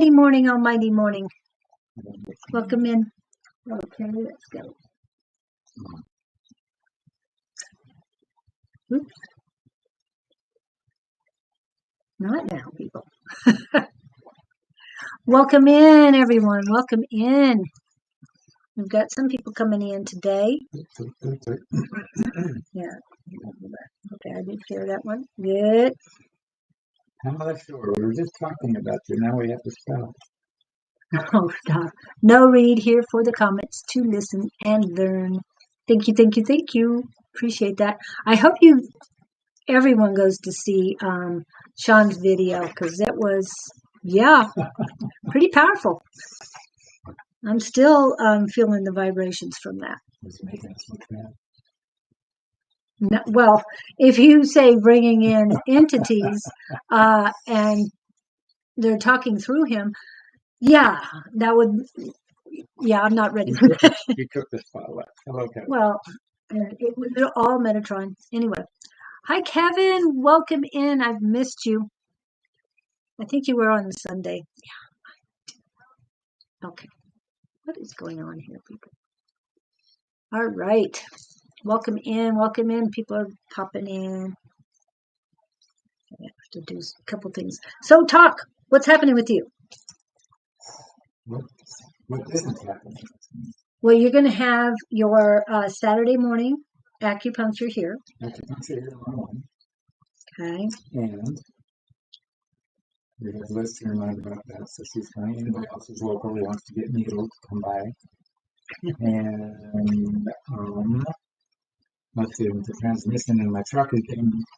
Almighty morning, almighty morning. Welcome in. Okay, let's go. Oops. Not now, people. Welcome in, everyone. Welcome in. We've got some people coming in today. Yeah. Okay, I did share that one. Good. I'm not sure. We were just talking about you. Now we have to stop. Oh, stop. No read here for the comments to listen and learn. Thank you, thank you, thank you. Appreciate that. I hope everyone goes to see Sean's video because it was, yeah, pretty powerful. I'm still feeling the vibrations from that. No, well, if you say bringing in entities and they're talking through him, yeah, that would, yeah, I'm not ready for that. You took the spotlight. Hello, Kevin. Well, they're all Metatron. Anyway, hi, Kevin. Welcome in. I've missed you. I think you were on Sunday. Yeah. Okay. What is going on here, people? All right. Welcome in. Welcome in. People are popping in. I have to do a couple things. So, talk. What's happening with you? What isn't happening? Well, you're going to have your Saturday morning acupuncture here. Acupuncture here tomorrow. Okay. And we have Liz to remind about that. So she's coming. Anybody else who's local who wants to get needled, come by. And let's see, the transmission in my truck is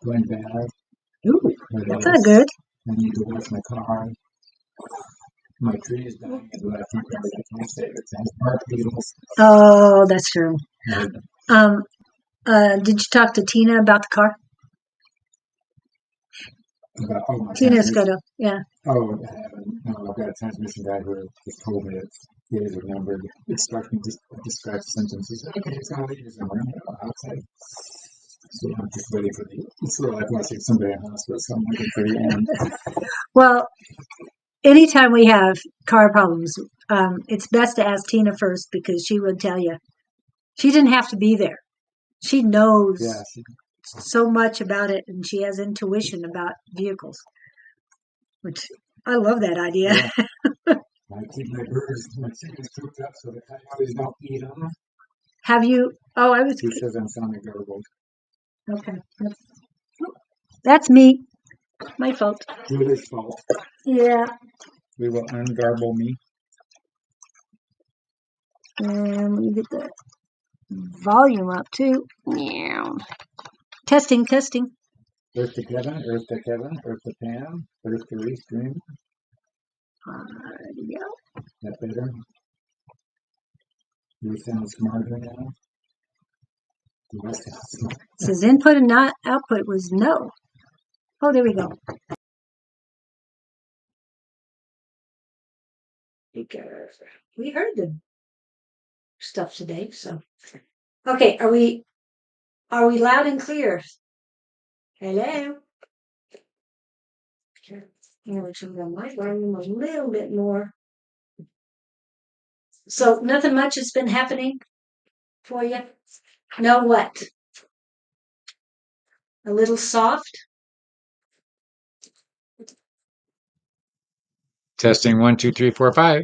going bad. Ooh, that's not good. I need to wash my car. My tree is dying in the left front yard. I can't save it. It's bark beetles. Oh, that's true. Did you talk to Tina about the car? Tina's got a, yeah. Oh, I haven't. No, I've got a transmission guy who just told me it is remembered. It's starting to describe symptoms. He said, okay, it's going to leave you somewhere outside. So I'm just ready for it's sort of like when I see somebody in hospital, so I'm looking for the end. Well, anytime we have car problems, it's best to ask Tina first because she would tell you. She didn't have to be there. She knows so much about it, and she has intuition about vehicles, which I love that idea. Yeah. I keep my chickens cooped up so the coyotes don't eat them. Have you? Oh, I was. He says I'm sounding garbled. Okay. That's me. My fault. Julie's fault. Yeah. We will ungarble me. And let me get the volume up too. Yeah. Testing. Earth to Kevin, Earth to Kevin, Earth to Pam, Earth to Restream. There you go. That better? You sound smarter now? It says input and not output was no. Oh, there we go. Because we heard the stuff today, so okay. Are we loud and clear? Hello. I'm going to turn my volume a little bit more. So nothing much has been happening for you. No what? A little soft. Testing 1, 2, 3, 4, 5.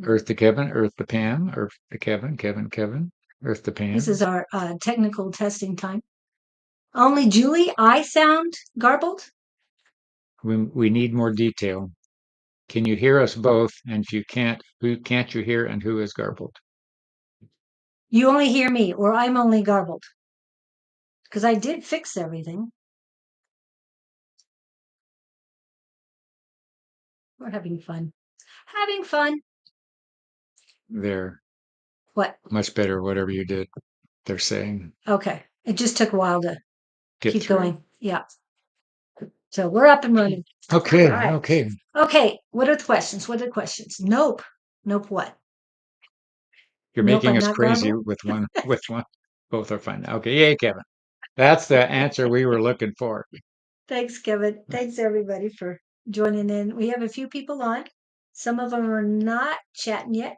Earth to Kevin, Earth to Pam, Earth to Kevin, Kevin, Earth to Pam. This is our technical testing time. Only Julie, I sound garbled? We need more detail. Can you hear us both? And if you can't, who can't you hear and who is garbled? You only hear me, or I'm only garbled. Because I did fix everything. We're having fun. Having fun. There. What? Much better, whatever you did, they're saying. Okay. It just took a while to keep through. going. Yeah. So we're up and running. Okay. Right. Okay. What are the questions? Nope. What? You're making us crazy with one. Both are fine. Okay. Yay, Kevin. That's the answer we were looking for. Thanks, Kevin. Thanks, everybody, for joining in. We have a few people on. Some of them are not chatting yet.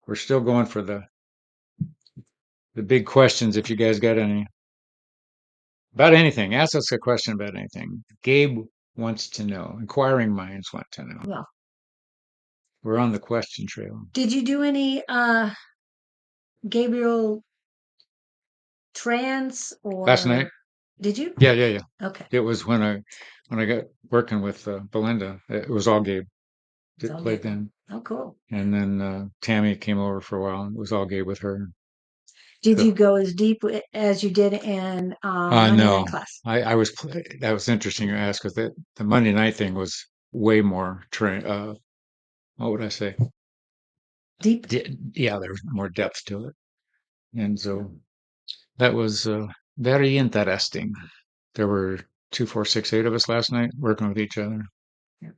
We're still going for the big questions. If you guys got any about anything, ask us a question about anything. Gabe wants to know. Inquiring minds want to know. Well, We're on the question trail. did you do any Gabriel trans Last night? or did you? Yeah. Okay. It was when I got working with Belinda. It was all Gabe It's that all played good. then. Oh, cool. And then Tammy came over for a while. And it was all Gabe with her. Did you So, go as deep as you did in Monday night no, class? I was that was interesting you asked because the Monday night thing was way more what would I say? Deep? Yeah, there was more depth to it, and so that was very interesting. There were 2, 4, 6, 8 of us last night working with each other. Yeah.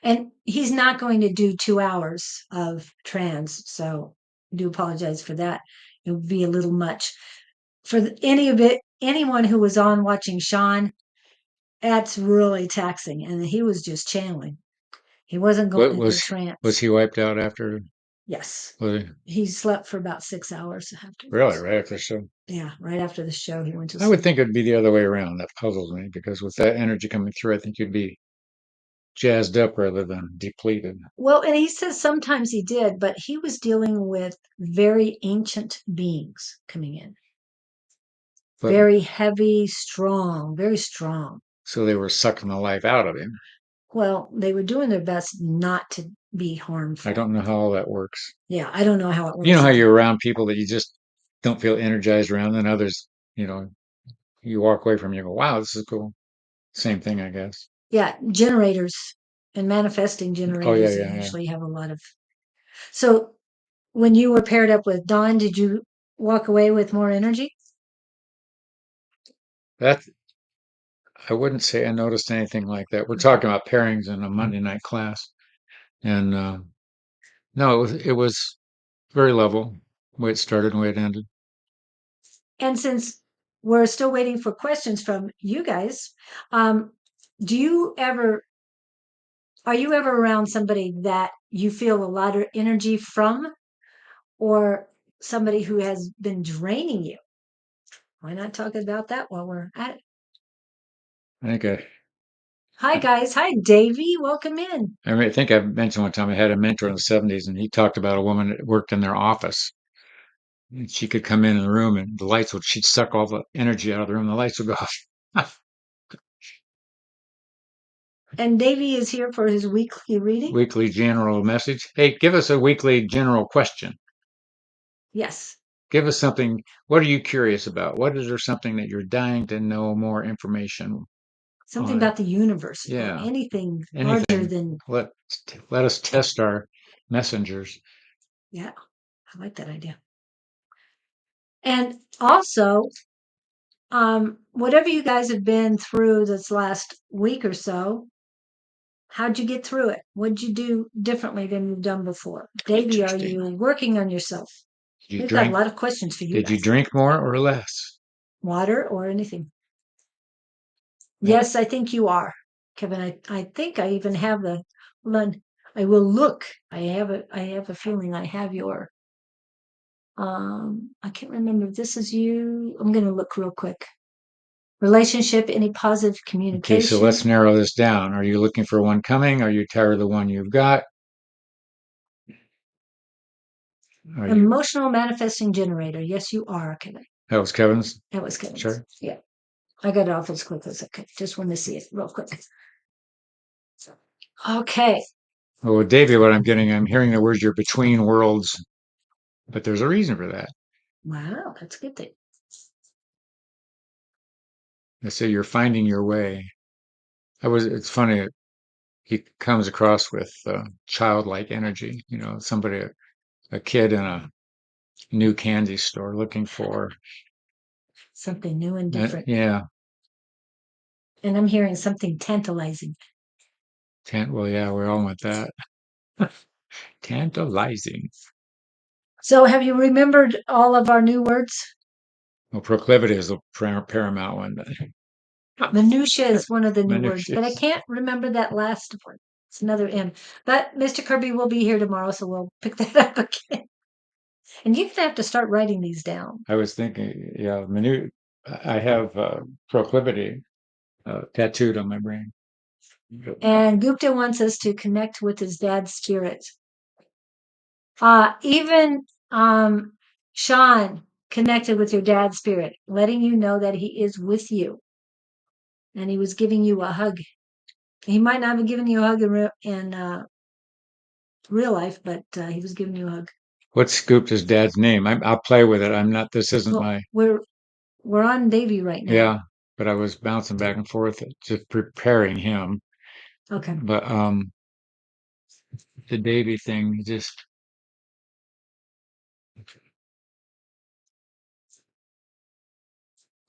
And he's not going to do 2 hours of trans, so I do apologize for that. It would be a little much. For any of it, anyone who was on watching Sean, that's really taxing. And he was just channeling. He wasn't going What into a was trance. he wiped out after? Yes. Was he, He slept for about 6 hours really, afterwards. right after the show? Yeah, right after the show, he went to I would sleep. think it'd be the other way around. That puzzles me because with that energy coming through, I think you'd be jazzed up rather than depleted. Well, and he says sometimes he did, but he was dealing with very ancient beings coming in. But Very heavy, strong, very strong. so they were sucking the life out of him. Well, they were doing their best not to be I harmful. don't know how all that works. Yeah, I don't know how it You know works how either. you're around people that you just don't feel energized around, and others, you walk away from, you go, wow, this is cool. Same thing, I guess. Yeah, generators and manifesting Oh, generators usually have a lot of. So when you were paired up with Dawn, did you walk away with more energy? That I wouldn't say I noticed anything like that. We're talking about pairings in a Monday night class, and no, it was very level. The way it started and the way it ended. And since we're still waiting for questions from you guys, um, do you ever are you ever around somebody that you feel a lot of energy from, or somebody who has been draining you? Why not talk about that while we're at it? I think Hi guys, hi Davy, welcome in. I think I mentioned one time I had a mentor in the '70s, and he talked about a woman that worked in their office. And she could come in the room, and she'd suck all the energy out of the room. The lights would go off. And Davy is here for his weekly reading. Weekly general message. Hey, give us a weekly general question. Yes, Give us something. What are you curious about? What is there something that you're dying to know more information something on? about the universe or Yeah, anything larger anything. than. Let let us test our messengers. Yeah, I like that idea. And also, whatever you guys have been through this last week or so, how'd you get through it? What'd you do differently than you've done before? Davy, are Interesting. you working on yourself? Did you We've got a drink? lot of questions for you Did you guys. drink more or less? Water or anything? That Yes, I think you are, Kevin. I think I even have the one. I will look. I have a feeling I have your I can't remember if this is you. I'm gonna look real quick. Relationship, any positive okay, so let's communication, narrow this down. Are you looking for one coming? Are you tired of the one you've got? Are you, emotional manifesting generator. Yes, you are, Kevin. that was Kevin's? That was Kevin's. Sure. Yeah. I got it off as quick as I could. Just want to see it real quick. Okay. Well, with Davey, what I'm hearing the words you're between worlds, but there's a reason for that. Wow, that's a good thing. They say you're finding your way. It's funny, he comes across with childlike energy, somebody, a kid in a new candy store looking for, Something new and different. yeah, And I'm hearing something tantalizing. well, yeah, we all want that. Tantalizing. So have you remembered all of our new words? Well, proclivity is the paramount one. Minutia is one of the new words, but I Minutious. can't remember that last one. It's another M. But Mr. Kirby will be here tomorrow, so we'll pick that up again. And you're gonna have to start writing these down. I was thinking, yeah, I have proclivity tattooed on my brain. And Gupta wants us to connect with his dad's spirit. Even Sean connected with your dad's spirit, letting you know that he is with you. And he was giving you a hug. He might not have given you a hug in real life, but he was giving you a hug. What scooped his dad's name? I'll play with it. I'm not. This isn't Well, my. we're on Davy right now. Yeah, but I was bouncing back and forth, just preparing him. Okay. But the Davy thing just.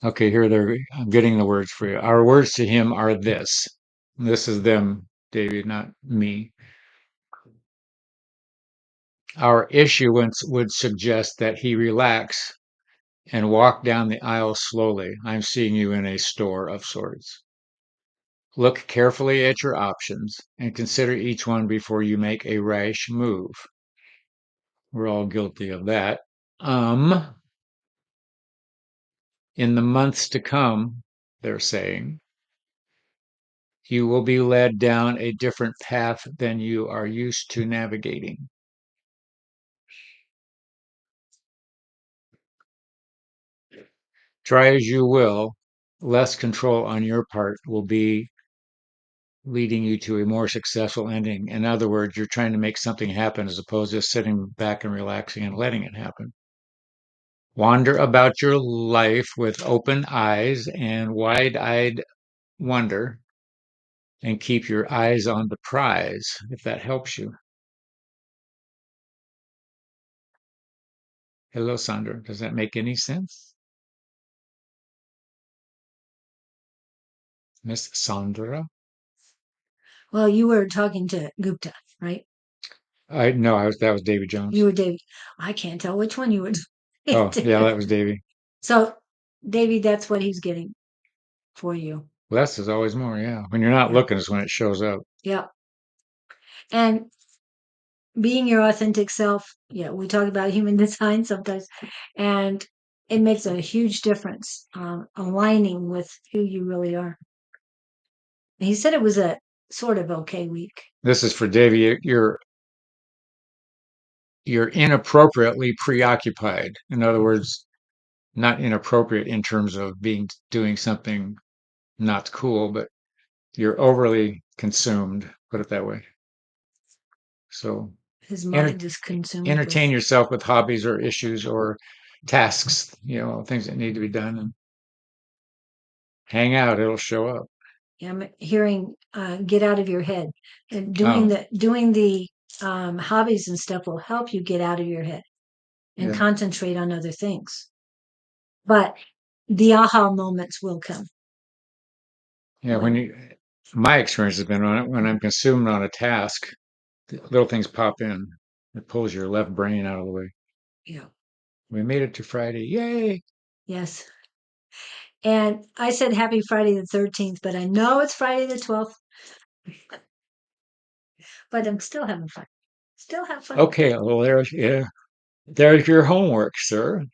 Okay, I'm getting the words for you. Our words to him are this. This is them, Davy, not me. Our issuance would suggest that he relax and walk down the aisle slowly. I'm seeing you in a store of sorts. Look carefully at your options and consider each one before you make a rash move. We're all guilty of that. Um, in the months to come, they're saying, you will be led down a different path than you are used to navigating. Try as you will, less control on your part will be leading you to a more successful ending. In other words, you're trying to make something happen as opposed to just sitting back and relaxing and letting it happen. Wander about your life with open eyes and wide eyed wonder, and keep your eyes on the prize, if that helps you. Hello, Sandra. Does that make any sense? Miss Sandra? Well, you were talking to Gupta, right? I no, that was Davy You Jones. were Davy. I can't tell which one you were talking Oh, yeah, to. that was Davy. So, Davy, that's what he's getting for you. Less is always more, yeah. When you're not Yeah. looking is when it shows up. Yeah. And being your authentic self, yeah, we talk about human design sometimes, and it makes a huge difference aligning with who you really are. And he said it was a sort of okay week. This is for Davy. You're inappropriately preoccupied. In other words, not inappropriate in terms of doing something not cool, but you're overly consumed, put it that way. So His enter, mind is consumed with. entertain yourself with hobbies or issues or tasks, things that need to be done, and hang out. It'll show up. I'm hearing get out of your head, and Oh, doing the hobbies and stuff will help you get out of your head and yeah. concentrate on other things. But the aha moments will come Yeah. when. My experience has been on it when I'm consumed on a task, little things pop in. It pulls your left brain out of the way. Yeah. We made it to Friday. Yay. Yes. And I said happy Friday the 13th, but I know it's Friday the 12th, but I'm still having fun. Still have fun. Okay. Well, there's your homework, sir.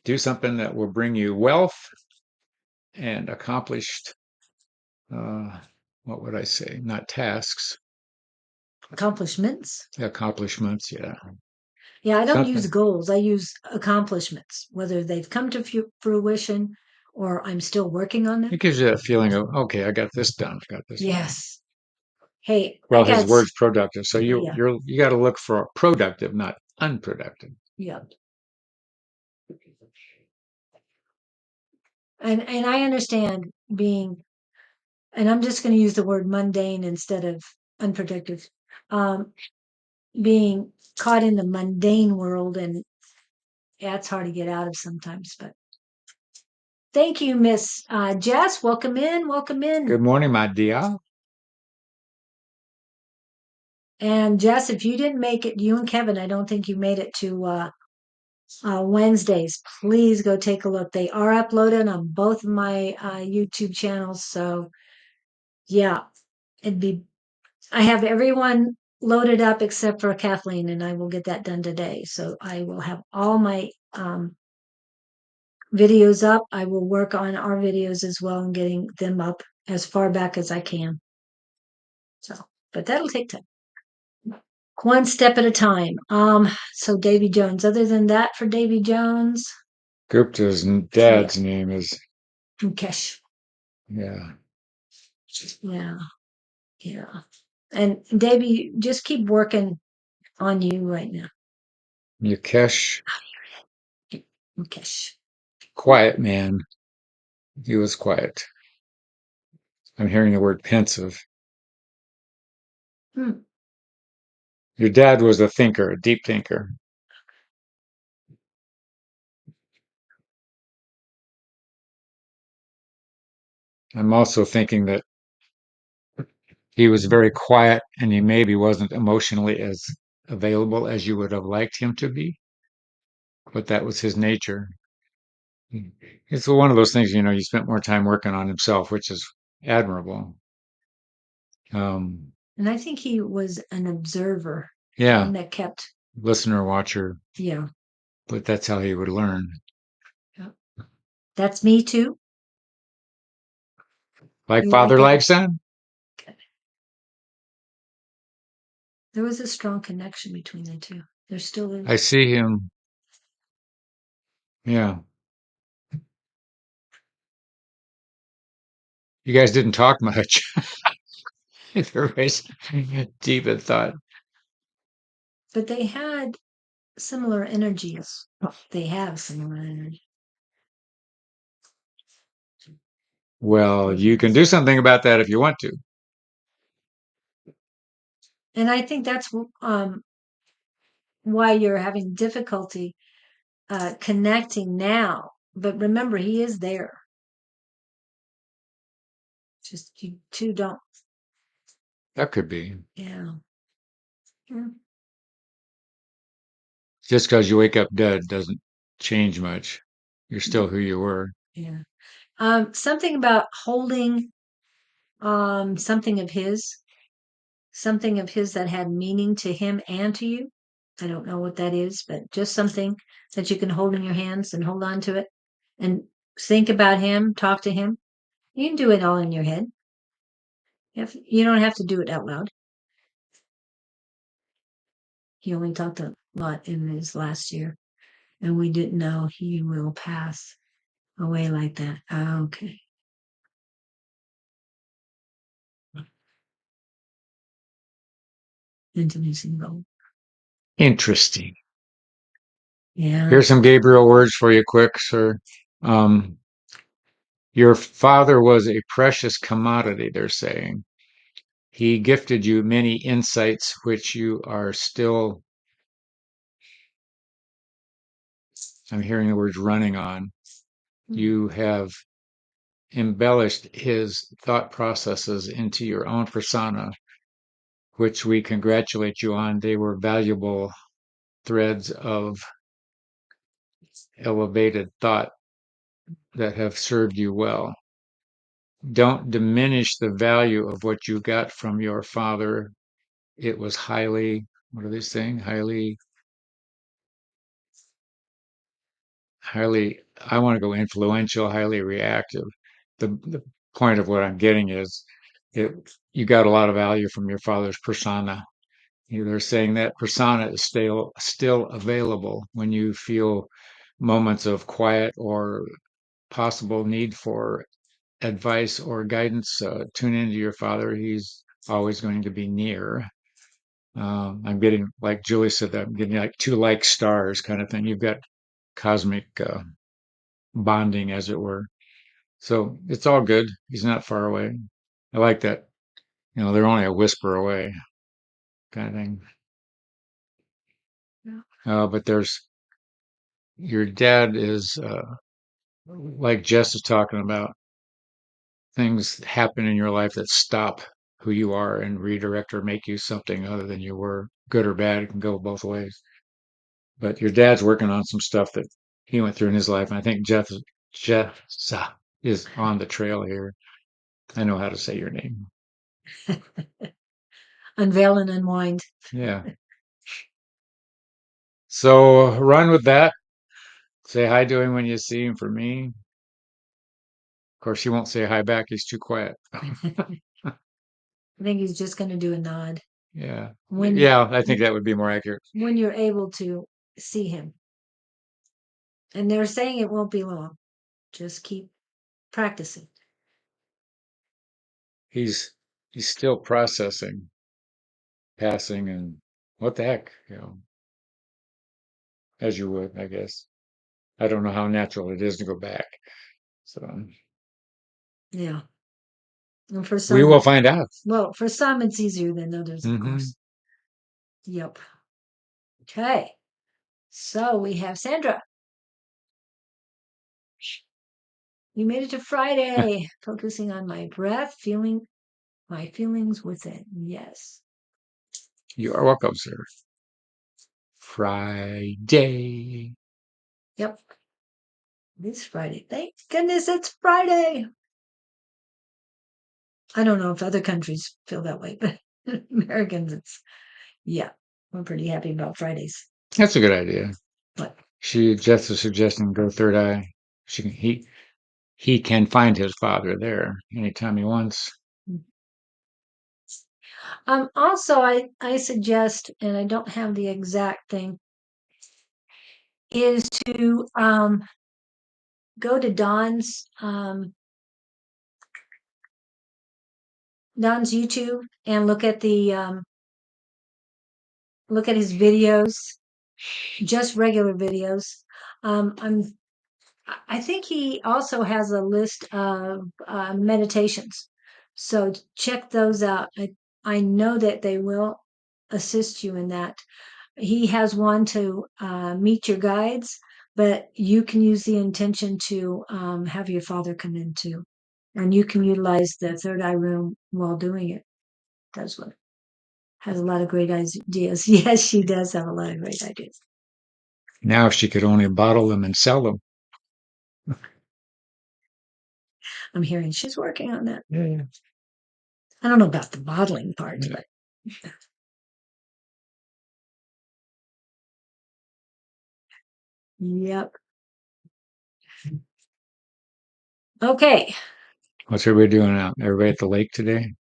Do something that will bring you wealth and accomplished, uh, what would I say? Not tasks, Accomplishments. accomplishments. Yeah. Yeah, I don't use Something. goals. I use accomplishments, whether they've come to fruition or I'm still working on them. It gives you that feeling of, okay, I got this done. I got this done. Yes. Hey, I Well, his got, word's productive. So yeah, you got to look for productive, not unproductive. yeah. And I understand being, and I'm just going to use the word mundane instead of unproductive. Um, being caught in the mundane world, and yeah, it's hard to get out of sometimes. But thank you, Miss Jess. Welcome in, welcome in. Good morning, my dear. And Jess, if you didn't make it, you and Kevin, I don't think you made it to Wednesdays. Please go take a look. They are uploaded on both of my YouTube channels. So yeah, it'd be. I have everyone loaded up except for Kathleen, and I will get that done today. So I will have all my videos up. I will work on our videos as well and getting them up as far back as I can. So, but that'll take time. One step at a time. So Davy Jones. Other than that, for Davy Jones, Gupta's yeah, dad's name is, Mukesh. yeah. Yeah, yeah. And Davy, just keep working on you right now. Mukesh, Mukesh. quiet man. He was quiet. I'm hearing the word pensive. Hmm. Your dad was a thinker, a deep thinker. I'm also thinking that he was very quiet and he maybe wasn't emotionally as available as you would have liked him to be, but that was his nature. It's one of those things, you spent more time working on himself, which is admirable. Um, And I think he was an observer, yeah, one that kept, listener, watcher, yeah, but that's how he would learn. yeah. That's me too. Like You father, wake up like with, son. there was a strong connection between the two. There still I is. see him. Yeah. You guys didn't talk much. Everybody's deep in thought. But they had similar energies. They have similar energy. Well, you can Yes. do something about that if you want to. And I think that's why you're having difficulty connecting now. But remember, he is there. Just you two don't. That could be. Yeah. Yeah. Just because you wake up dead doesn't change much. You're still No. who you were. Yeah. Something about holding something of his that had meaning to him and to you. I don't know what that is, but just something that you can hold in your hands and hold on to it and think about him, talk to him. You can do it all in your head. You don't have to do it out loud. He only talked a lot in his last year, and we didn't know he will pass away like that. Okay. Intimacy goal. Interesting. Yeah. Here's some Gabriel words for you, quick, sir. Um, your father was a precious commodity, they're saying. He gifted you many insights which you are still, I'm hearing the words running on. You have embellished his thought processes into your own persona, which we congratulate you on. They were valuable threads of elevated thought that have served you well. Don't diminish the value of what you got from your father. It was highly, what are they saying? Highly, I want to go influential, highly reactive. The point of what I'm getting is it, you got a lot of value from your father's persona. They're saying that persona is still available when you feel moments of quiet or possible need for advice or guidance. Tune into your father. He's always going to be near. I'm getting, like Julie said, that I'm getting like two like stars kind of thing. You've got cosmic bonding, as it were. So it's all good. He's not far away. I like that. They're only a whisper away, kind of thing. Yeah. But your dad is like Jess is talking about. Things happen in your life that stop who you are and redirect or make you something other than you were. Good or bad, it can go both ways. But your dad's working on some stuff that he went through in his life. And I think Jeff is on the trail here. I know how to say your name. Unveil and unwind. Yeah. So run with that. Say hi to him when you see him for me. Of course, he won't say hi back. He's too quiet. I think he's just going to do a nod Yeah. when Yeah, I think that would be more accurate. when you're able to see him. And they're saying it won't be long. Just keep practicing. He's still processing passing and what the heck, as you would, I guess. I don't know how natural it is to go back. So Yeah. And for we some, will find out. well, for some it's easier than others, of Hmm. course. Yep. Okay. So we have Sandra. You made it to Friday. Focusing on my breath, feeling my feelings within. Yes. You are welcome, sir. Friday. Yep. It's Friday. Thank goodness it's Friday. I don't know if other countries feel that way, but Americans, yeah, we're pretty happy about Fridays. That's a good idea. But Jeff was suggesting go third eye. He can find his father there anytime he wants. also, I suggest, and I don't have the exact thing, is to go to Don's YouTube and look at his videos, just regular videos. I'm I think he also has a list of meditations. So check those out. I know that they will assist you in that. He has one to meet your guides, but you can use the intention to have your father come in too. And you can utilize the third eye room while doing it. That's what has a lot of great ideas. Yes, she does have a lot of great ideas. Now, if she could only bottle them and sell them. I'm hearing she's working on that. Yeah, yeah. I don't know about the bottling part, Yeah. but yep. Okay. What's everybody doing out? Everybody at the lake today?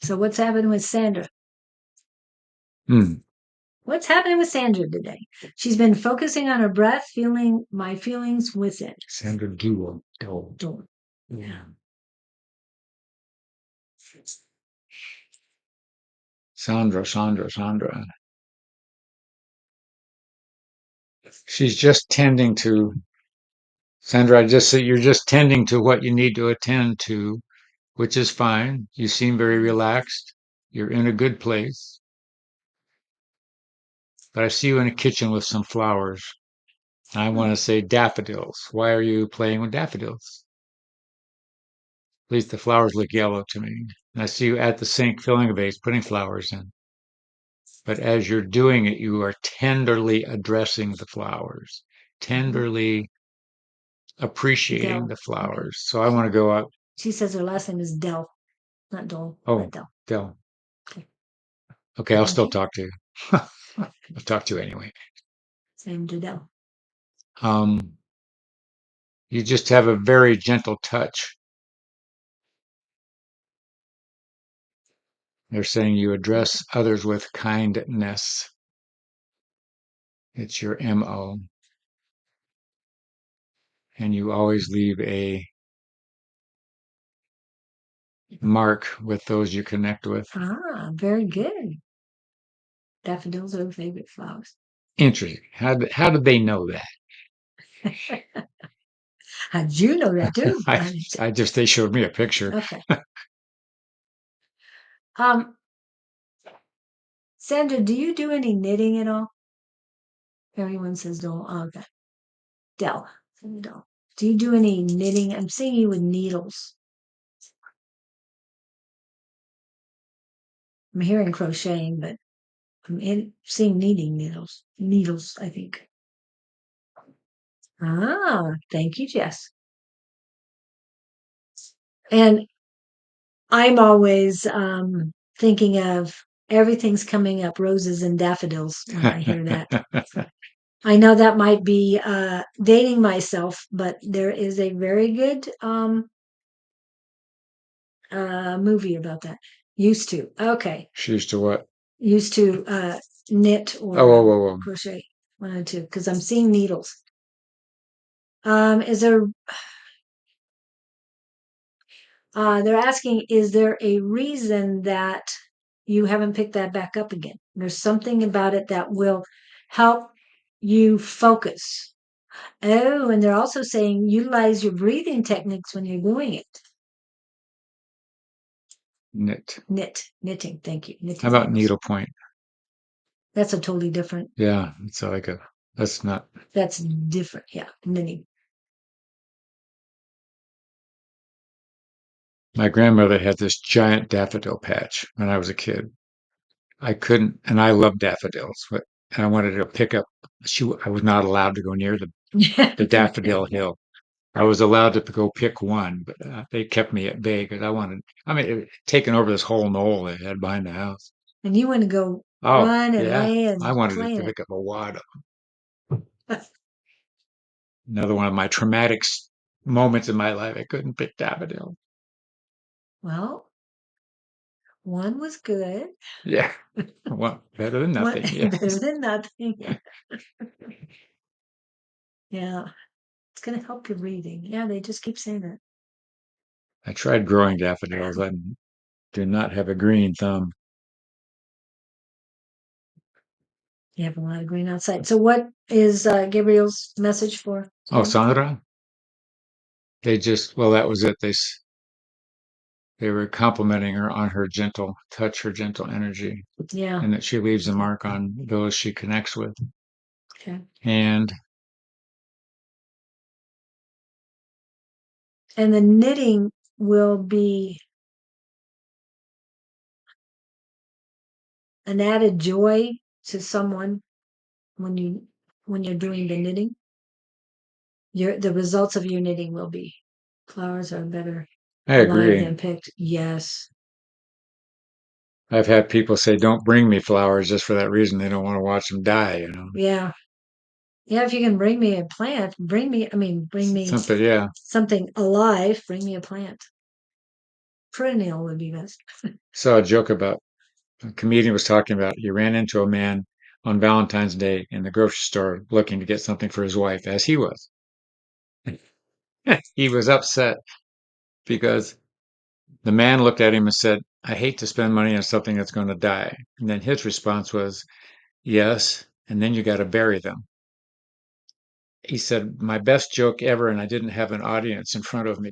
So what's happening with Sandra? Hmm. What's happening with Sandra today? She's been focusing on her breath, feeling my feelings with it. Sandra Jewel. Oh. Yeah. Sandra. She's just tending to, Sandra, I just say you're just tending to what you need to attend to, which is fine. You seem very relaxed. You're in a good place. But I see you in a kitchen with some flowers. I want to say daffodils. Why are you playing with daffodils? At least the flowers look yellow to me. And I see you at the sink filling a vase, putting flowers in. But as you're doing it, you are tenderly addressing the flowers, tenderly appreciating Dell. the Okay. flowers. So I want to go up. She says her last name is Dell, not Dole, but Oh, Dell. Del. Okay. Okay, I'll Thank still you. talk to you. I'll talk to you anyway. Same to Dell. Um, you just have a very gentle touch. They're saying you address others with kindness. It's your MO. And you always leave a mark with those you connect with. Ah, very good. Daffodils are her favorite flowers. Interesting. How did they know that? How'd you know that too? I just they showed me a picture. Okay. Um, Sandra, do you do any knitting at all? Everyone says don't. Oh, okay. Dell. Dell. Do you do any knitting? I'm seeing you with needles. I'm hearing crocheting, but seeing knitting needles. Needles, I think. Ah, thank you, Jess. And I'm always thinking of everything's coming up roses and daffodils when I hear that. I know that might be dating myself, but there is a very good movie about that. Used to. Okay. She used to what? Used to knit Oh, or whoa, whoa, whoa. crochet. Wanted to because I'm seeing needles. Is there they're asking, is there a reason that you haven't picked that back up again? There's something about it that will help you focus. Oh, and they're also saying utilize your breathing techniques when you're doing it. Knitting. Thank you. Knitting. How about needlepoint? That's a totally different. Yeah, that's not. That's different. Yeah, knitting. My grandmother had this giant daffodil patch when I was a kid. I couldn't, and I love daffodils, but and I wanted to pick up. I was not allowed to go near the daffodil hill. I was allowed to go pick one, but they kept me at bay because I mean, it, taking over this whole knoll they had behind the house. And you want to go Oh, run and yeah. lay and I wanted play to in it. pick up a wad. Another one of my traumatic moments in my life. I couldn't pick daffodil. Well, one was good. Yeah. Well, better than nothing. Yeah. Better than nothing. Yeah. It's going to help your breathing. Yeah, they just keep saying that. I tried growing daffodils. I do not have a green thumb. You have a lot of green outside. So, what is Gabriel's message for? Oh, Today? Sandra? Well, that was it. They were complimenting her on her gentle touch, her gentle energy, Yeah. and that she leaves a mark on those she connects with. Okay. And The knitting will be an added joy to someone when you're doing the knitting. The results of your knitting will be flowers are better I alive agree. than picked. Yes. I've had people say, "Don't bring me flowers," just for that reason. They don't want to watch them die. Yeah. Yeah. If you can bring me a plant, bring me Something. Yeah. something alive. Bring me a plant. Perennial would be best. Saw a joke about a comedian was talking about he ran into a man on Valentine's Day in the grocery store looking to get something for his wife, as he was. He was upset because the man looked at him and said, "I hate to spend money on something that's going to die." And then his response was, "Yes, and then you got to bury them." He said, "My best joke ever, and I didn't have an audience in front of me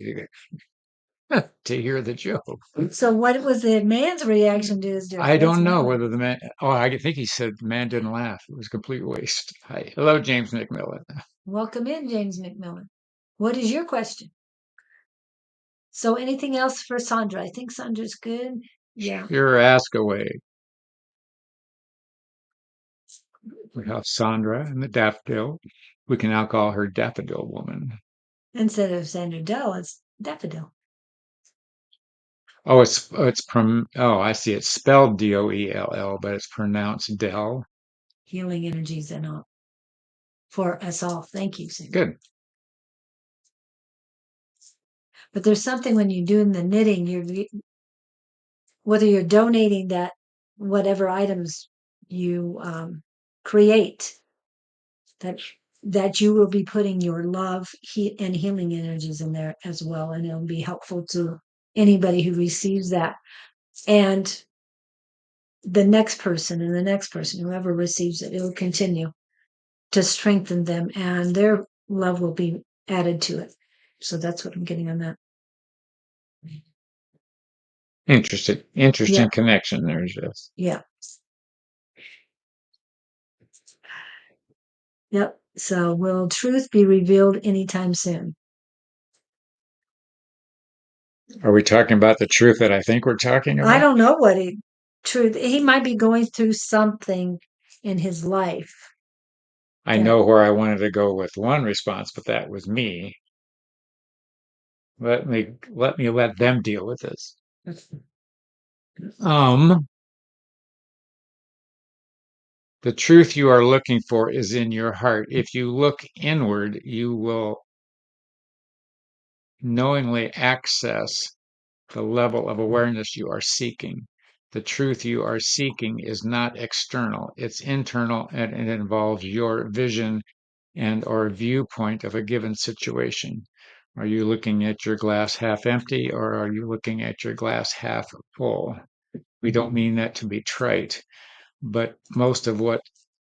to hear the joke." So, what was the man's reaction to his joke? I That's don't know funny. whether the man, oh, I think he said the man didn't laugh. It was a complete waste. Hello, James McMillan. Welcome in, James McMillan. What is your question? So, anything else for Sandra? I think Sandra's good. Yeah. Sure, ask away. We have Sandra and the daffodil. We can now call her Daffodil Woman. Instead of Sandra Dell, it's Daffodil. Oh, I see. It's spelled Doell, but it's pronounced Dell. Healing energies and all for us all. Thank you, Sandra. Good. But there's something when you're doing the knitting, whether you're donating that whatever items you create, that you will be putting your love and healing energies in there as well, and it'll be helpful to anybody who receives that, and the next person and the next person, whoever receives it, it will continue to strengthen them, and their love will be added to it. So that's what I'm getting on that. Interesting connection there, Jess. Yeah. Yep. So will truth be revealed anytime soon? Are we talking about the truth that I think we're talking I about? don't know what truth. He might be going through something in his life I that, know where I wanted to go with one response, but that was me. Let them deal with this. Um, the truth you are looking for is in your heart. If you look inward, you will knowingly access the level of awareness you are seeking. The truth you are seeking is not external, it's internal, and it involves your vision and or viewpoint of a given situation. Are you looking at your glass half empty or are you looking at your glass half full? We don't mean that to be trite, but most of what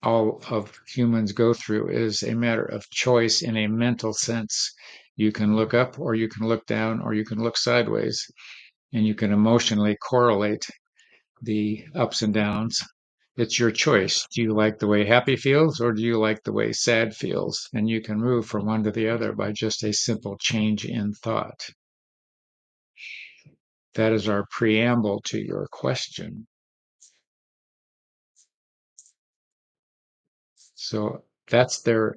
all of humans go through is a matter of choice in a mental sense. You can look up or you can look down or you can look sideways and you can emotionally correlate the ups and downs. It's your choice. Do you like the way happy feels or do you like the way sad feels? And you can move from one to the other by just a simple change in thought. That is our preamble to your question. So that's their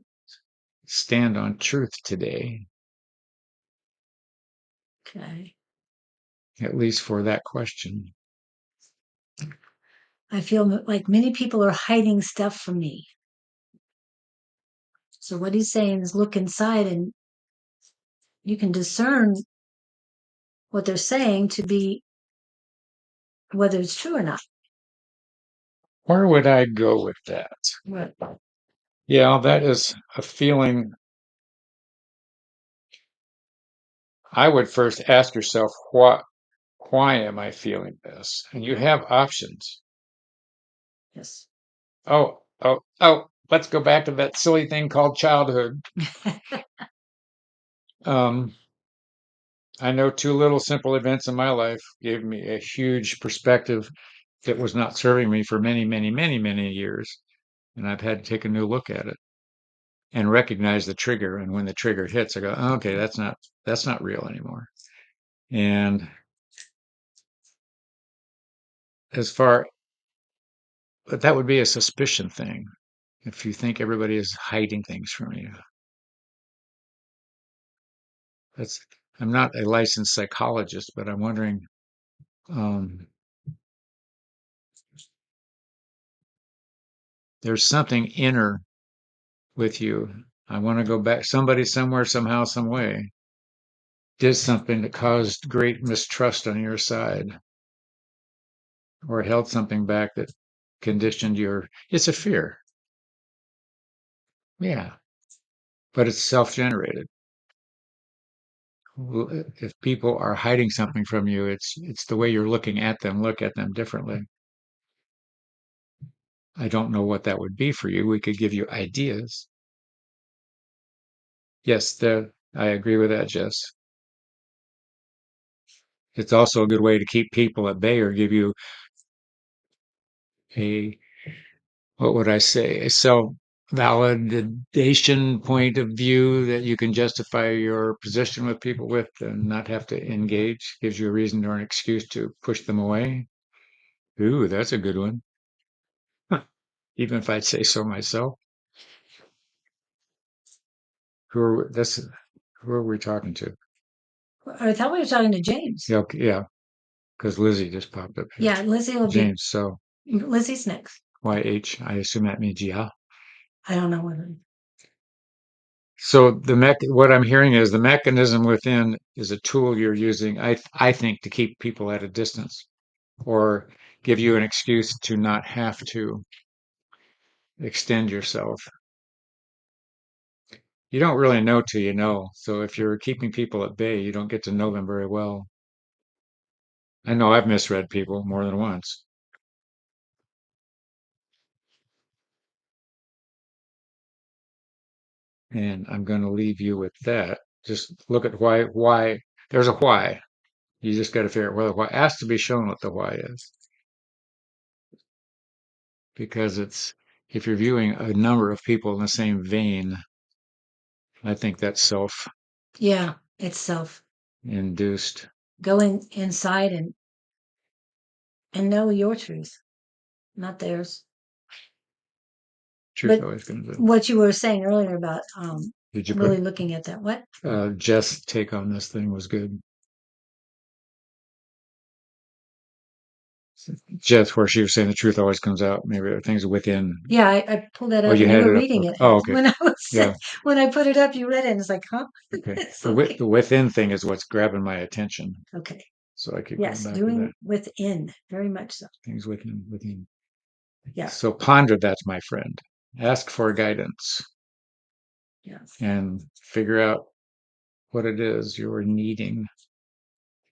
stand on truth today, okay. at least for that question. I feel like many people are hiding stuff from me. So what he's saying is look inside and you can discern what they're saying to be whether it's true or not. Where would I go with that? What? Yeah, that is a feeling. I would first ask yourself, why am I feeling this? And you have options. Yes. Let's go back to that silly thing called childhood. Um, I know two little simple events in my life gave me a huge perspective that was not serving me for many, many, many, many years. And I've had to take a new look at it and recognize the trigger. And when the trigger hits, I go, oh, okay, that's not real anymore. And as far, but that would be a suspicion thing. If you think everybody is hiding things from you, that's, I'm not a licensed psychologist, but I'm wondering, um, there's something inner with you. I want to go back. Somebody, somewhere, somehow, some way did something that caused great mistrust on your side or held something back that conditioned your, it's a fear. Yeah, but it's self-generated. If people are hiding something from you, it's the way you're looking at them. Look at them differently. I don't know what that would be for you. We could give you ideas. Yes, I agree with that, Jess. It's also a good way to keep people at bay or give you a, what would I say, a self-validation point of view that you can justify your position with people with and not have to engage. Gives you a reason or an excuse to push them away. Ooh, that's a good one. Even if I'd say so myself. Who are we talking to? I thought we were talking to James. Yeah, okay, yeah, because Lizzie just popped up here. Yeah, Lizzie will be. James, so Lizzie's next. YH, I assume that means yeah. I don't know whether. So what I'm hearing is the mechanism within is a tool you're using, I think, to keep people at a distance or give you an excuse to not have to extend yourself. You don't really know till you know. So if you're keeping people at bay, you don't get to know them very well. I know I've misread people more than once. And I'm going to leave you with that. Just look at why there's a why. You just got to figure out whether why has to be shown what the why is. Because if you're viewing a number of people in the same vein, I think that's self Yeah, it's self. induced. Going inside and and know your truth, not theirs. Truth But always comes in. what you were saying earlier about Did you really put looking at that, what? Jess' take on this thing was good. Jess, where she was saying the truth always comes out. Maybe there are things within. Yeah, I pulled that Oh, up you and you had were it up. reading it Oh, okay. when I was Yeah. when I put it up. You read it, and it's like, huh? Okay. It's okay. The within thing is what's grabbing my attention. Okay. So I keep going Yes, back to that. doing within, very much so. Things within. Yeah. So ponder that, my friend. Ask for guidance Yeah. and figure out what it is you're needing.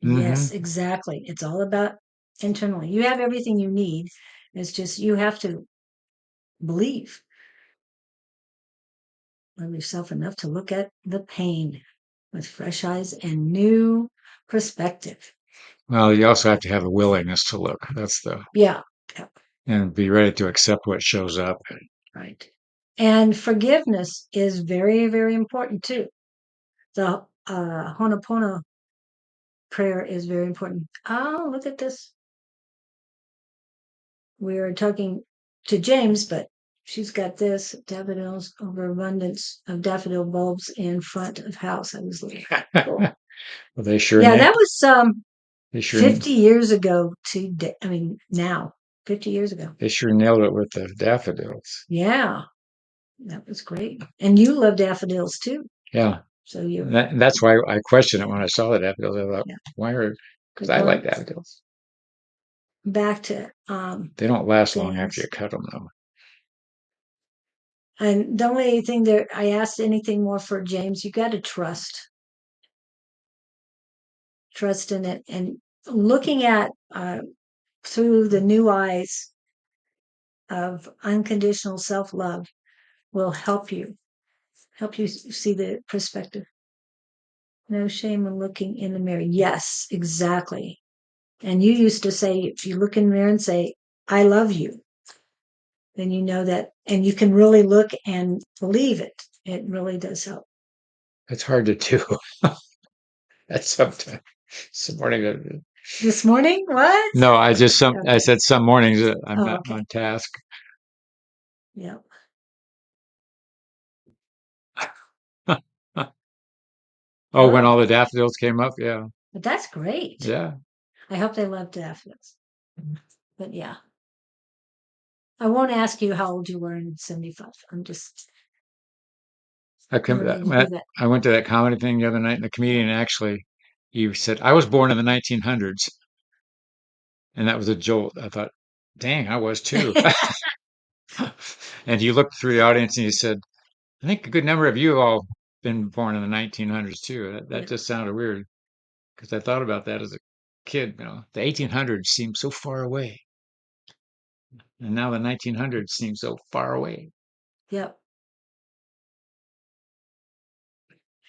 Yes, Hmm. exactly. It's all about internally. You have everything you need. It's just you have to believe. Love yourself enough to look at the pain with fresh eyes and new perspective. Well, you also have to have a willingness to look. That's the Yeah. Yeah. and be ready to accept what shows up. Right. And forgiveness is very, very important too. The Honopono prayer is very important. Oh, look at this. We are talking to James, but she's got this daffodils overabundance of daffodil bulbs in front of house. I was like, cool. Well, they sure Yeah, that was they sure 50 years ago today. I mean, now, 50 years ago. they sure nailed it with the daffodils. Yeah, that was great. And you love daffodils too. Yeah, So you, that's why I questioned it when I saw the daffodils. I thought, yeah, why are because but I like going daffodils. back to They don't last long after things. you cut them, though. And the only thing that I asked anything more for James, you got to trust in it, and looking at through the new eyes of unconditional self-love will help you see the perspective. No shame in looking in the mirror. Yes, exactly. And you used to say, if you look in the mirror and say, I love you, then you know that, and you can really look and believe it. It really does help. It's hard to do. That's sometimes. Some morning. This morning, what? No, I Okay. said some mornings I'm Oh, not okay. on task. Yeah. Oh, when all Oh, the daffodils came up, yeah, but that's great. yeah. I hope they love daffodils. But yeah, I won't ask you how old you were in 75. I'm just, I you come, don't need to do that. I went to that comedy thing the other night, and the comedian actually, he said, I was born in the 1900s, and that was a jolt. I thought, dang, I was too. And he looked through the audience and he said, I think a good number of you have all been born in the 1900s too. That Yeah. just sounded weird because I thought about that as a kid. The 1800s seemed so far away, and now the 1900s seem so far away. Yep.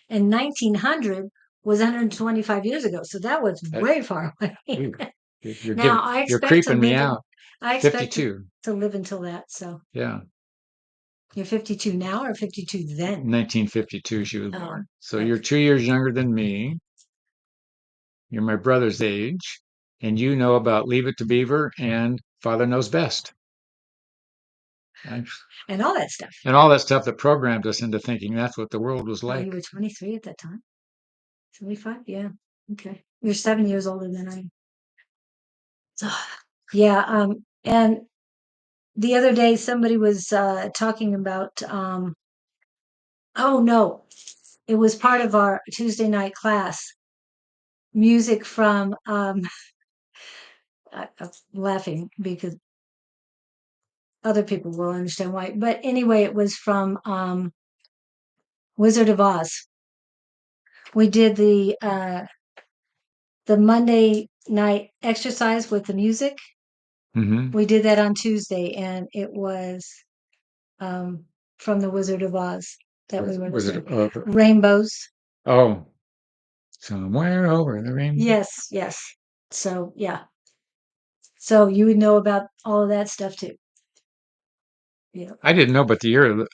And 1900 was 125 years ago. So that was That, way far away. ooh, you're Now giving, I you're expect to creeping me live in, out. I expect 52. to live until that. So Yeah. you're 52 now or 52 then? 1952 she was Oh, born. So you're okay. 2 years younger than me. You're my brother's age, and you know about Leave It to Beaver and Father Knows Best. And And all that stuff. and all that stuff that programmed us into thinking that's what the world was Oh, like. you were 23 at that time? 75? Yeah. Okay. You're 7 years older than I am. So, yeah. And the other day somebody was talking about, oh no, it was part of our Tuesday night class, music from, I'm laughing because other people will understand why. But anyway, it was from Wizard of Oz. We did the Monday night exercise with the music. Hmm. We did that on Tuesday, and it was um, from the Wizard of Oz that we were Was it? listening. Rainbows. Oh, somewhere over the rainbow. Yes, yes. So yeah. So you would know about all of that stuff too. Yeah. I didn't know, but the year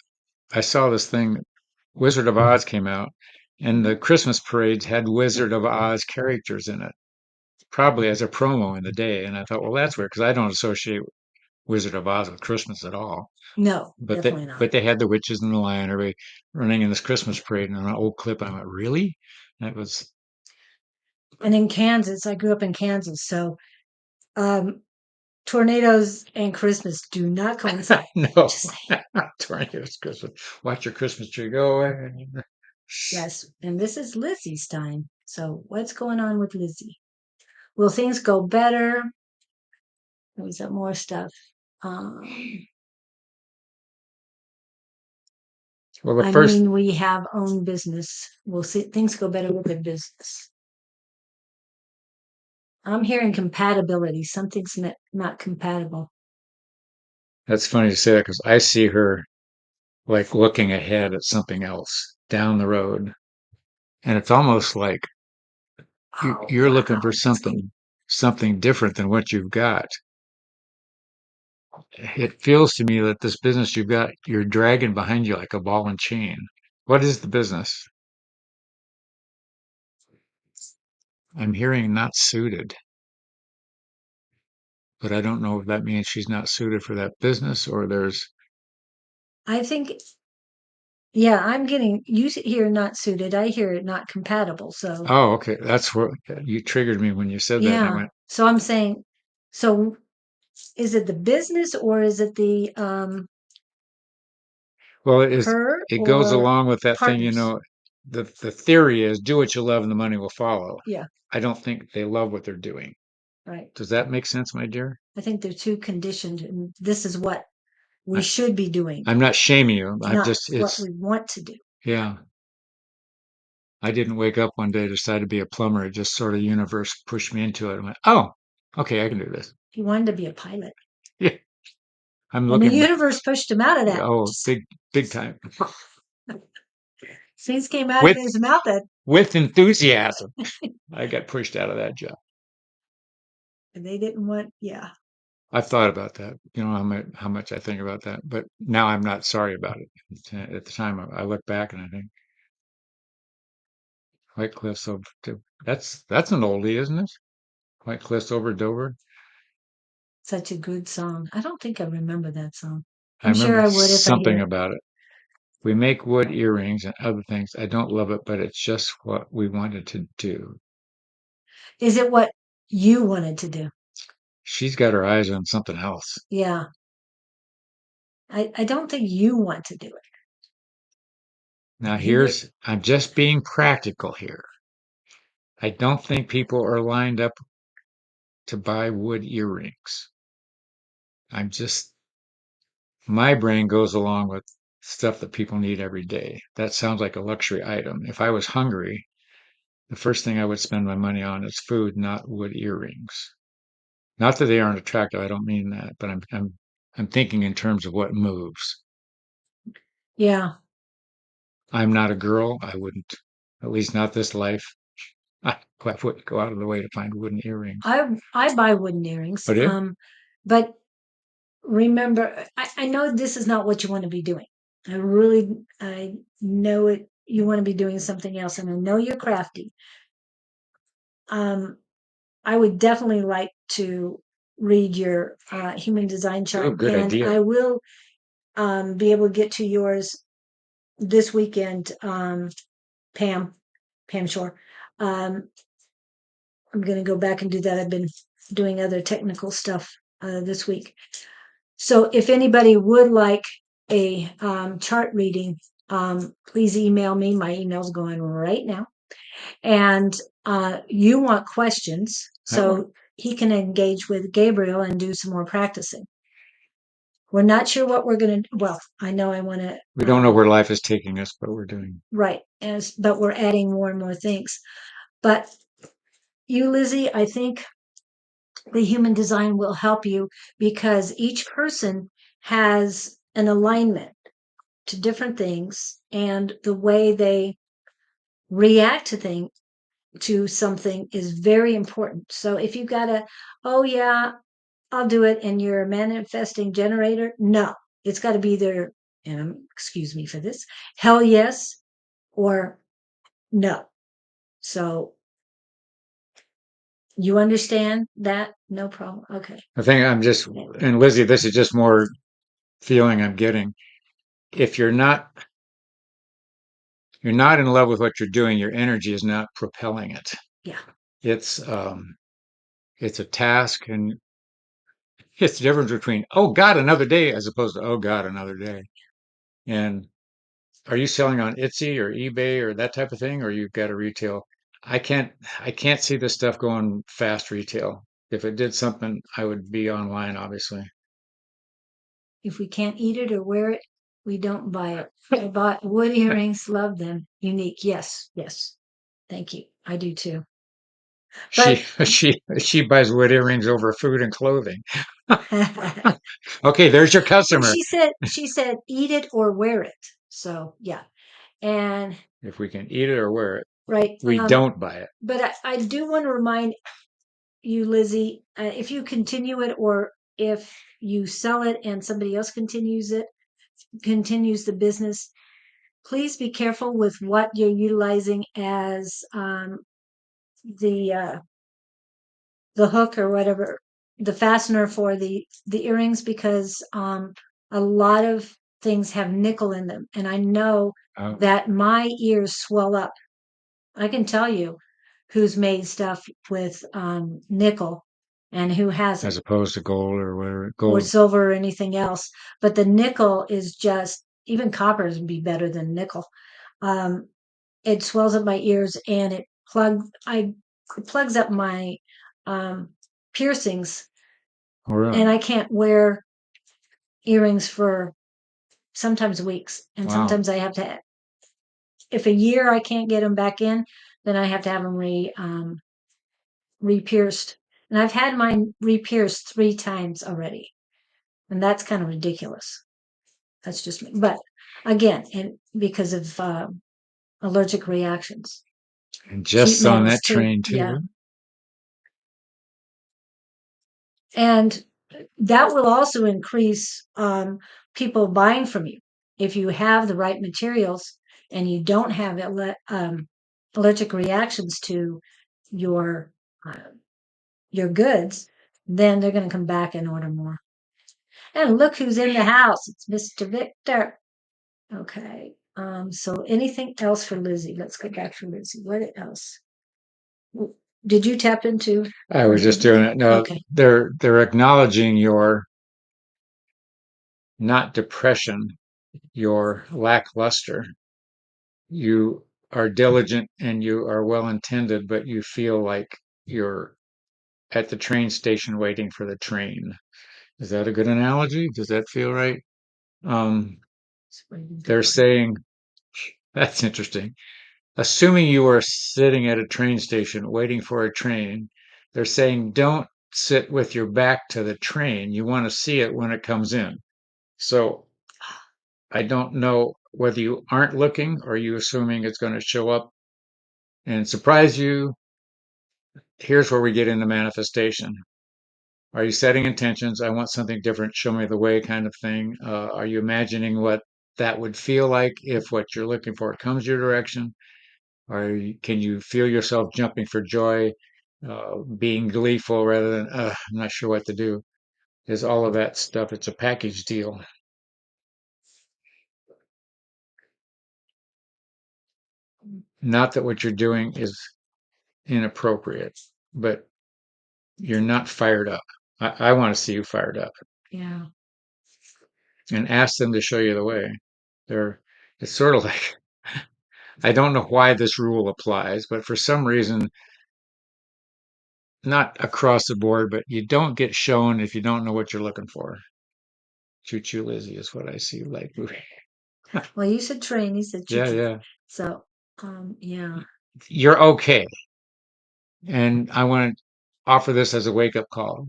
I saw this thing, Wizard of Oz came out, and the Christmas parades had Wizard of Oz characters in it. probably as a promo in the day. And I thought, well, that's weird because I don't associate Wizard of Oz with Christmas at all. No, But definitely not. they had the witches and the lion, everybody running in this Christmas parade, and on an old clip. I went, really? That was And in Kansas, I grew up in Kansas, so um, tornadoes and Christmas do not coincide. no Just saying. tornadoes Christmas. Watch your Christmas tree go away. Yes, and this is Lizzie's time. So what's going on with Lizzie? Will things go better? Was that more stuff? Well, the I first mean, we have own business. We'll see things go better with the business. I'm hearing compatibility. Something's not compatible. that's funny to say that because I see her like looking ahead at something else down the road, and it's almost like Oh, you're looking for wow. something different than what you've got. It feels to me that this business you've got, you're dragging behind you like a ball and chain. What is the business? I'm hearing not suited, but I don't know if that means she's not suited for that business or there's, I think, yeah, I'm getting, you hear not suited. I hear not compatible. So, oh, okay. That's what you triggered me when you said that. And I yeah. went, So I'm saying, so is it the business or is it the well, her it goes or along with that thing, partners? the theory is do what you love and the money will follow. Yeah, I don't think they love what they're doing. right. Does that make sense, my dear? I think they're too conditioned, and this is what we I, should be doing, I'm not shaming you. I'm not just, what it's, we want to do. yeah. I didn't wake up one day, decide to be a plumber. It just sort of universe pushed me into it. I went, oh, okay, I can do this. He wanted to be a pilot, Yeah. I'm and the looking, universe pushed him out of that. oh, big time. Things came out of With, his mouth that with enthusiasm. I got pushed out of that job. they didn't want. Yeah, I've thought about that. You know how much I think about that, but now I'm not sorry about it. At the time, I look back and I think White Cliffs over. That's an oldie, isn't it? White Cliffs over Dover. such a good song. I don't think I remember that song. I I'm sure remember I would if I hear something it. about it. We make wood earrings and other things. I don't love it, but it's just what we wanted to do. Is it what you wanted to do? She's got her eyes on something else. Yeah, I don't think you want to do it. Now You, I'm just being practical here. I don't think people are lined up to buy wood earrings. I'm just, my brain goes along with stuff that people need every day. That sounds like a luxury item. If I was hungry, the first thing I would spend my money on is food, not wood earrings. Not that they aren't attractive. I don't mean that, but I'm thinking in terms of what moves. yeah, I'm not a girl. I wouldn't, at least not this life. I wouldn't go out of the way to find wooden earrings. I buy wooden earrings. But yeah, But remember, I know this is not what you want to be doing. I know it. You want to be doing something else, and I know you're crafty. Um, I would definitely like to read your human design oh, chart, good and idea. I will be able to get to yours this weekend, Pam, Pam Shore. Um, I'm going to go back and do that. I've been doing other technical stuff this week. So if anybody would like a chart reading, please email me. My email's going right now. And you want questions, so he can engage with Gabriel and do some more practicing. We're not sure what we're going to, well, I know I want to. We don't know where life is taking us, but we're doing. Right. But we're adding more and more things. But you, Lizzie, I think the human design will help you because each person has an alignment to different things and the way they react to something is very important. So if you got a, oh yeah, I'll do it, and you're a manifesting generator, no, it's got to be either, and excuse me for this, hell yes or no. So You understand that? No problem. Okay. I think I'm just, and Lizzie, this is just more feeling I'm getting. If you're not in love with what you're doing, your energy is not propelling it. Yeah. It's it's a task, and it's the difference between oh God, another day as opposed to oh God, another day. And are you selling on Etsy or eBay or that type of thing, or you've got a retail? I can't I can't see this stuff going fast retail. If it did something, I would be online, obviously. If we can't eat it or wear it, we don't buy it. I bought wood earrings, love them. Unique. Yes, yes. Thank you. I do too. She But she buys wood earrings over food and clothing. Okay, there's your well, customer. she said eat it or wear it. So yeah. And If we can eat it or wear it, right. we don't buy it. But I do want to remind you, Lizzie, if you continue it or if you sell it and somebody else continues the business, please be careful with what you're utilizing as the uh, the hook or whatever, the fastener for the earrings, because a lot of things have nickel in them, and I know Oh, that my ears swell up. I can tell you who's made stuff with nickel and who as hasn't, opposed to gold or whatever. or Gold. silver or anything else. But the nickel is just, even copper would be better than nickel. Um, it swells up my ears and it plugs up my um, piercings, Oh, and really? I can't wear earrings for sometimes weeks, and Wow. sometimes I have to. If a year I can't get them back in, then I have to have them re-pierced. And I've had mine re-pierced 3 times already, and that's kind of ridiculous. That's just me. But again, and because of allergic reactions, And sheet just on metals that too. train Yeah, too. and that will also increase people buying from you if you have the right materials and you don't have allergic reactions to your uh, your goods. Then they're going to come back and order more. And look who's in the house. It's Mr. Victor. Okay. So anything else for Lizzie? Let's go back to Lizzie. What else? Did you tap into, I or was just doing it. No, okay. they're acknowledging your not depression, your lackluster. You are diligent and you are well intended, but you feel like you're at the train station waiting for the train. Is that a good analogy? Does that feel right? Um, they're saying that's interesting. Assuming you are sitting at a train station waiting for a train, they're saying don't sit with your back to the train. You want to see it when it comes in. So I don't know whether you aren't looking or you assuming it's going to show up and surprise you. Here's where we get into manifestation. Are you setting intentions? I want something different. Show me the way, kind of thing. Are you imagining what that would feel like if what you're looking for comes your direction? Can you feel yourself jumping for joy, being gleeful rather than, I'm not sure what to do? Is all of that stuff, it's a package deal. Not that what you're doing is inappropriate, but you're not fired up. I want to see you fired up Yeah. and ask them to show you the way. They're, it's sort of like, I don't know why this rule applies, but for some reason, not across the board, but you don't get shown if you don't know what you're looking for. Choo choo Lizzie is what I see. Like, Well, you said train, you said choo yeah, choo. yeah. So, yeah, You're okay. And I want to offer this as a wake up call.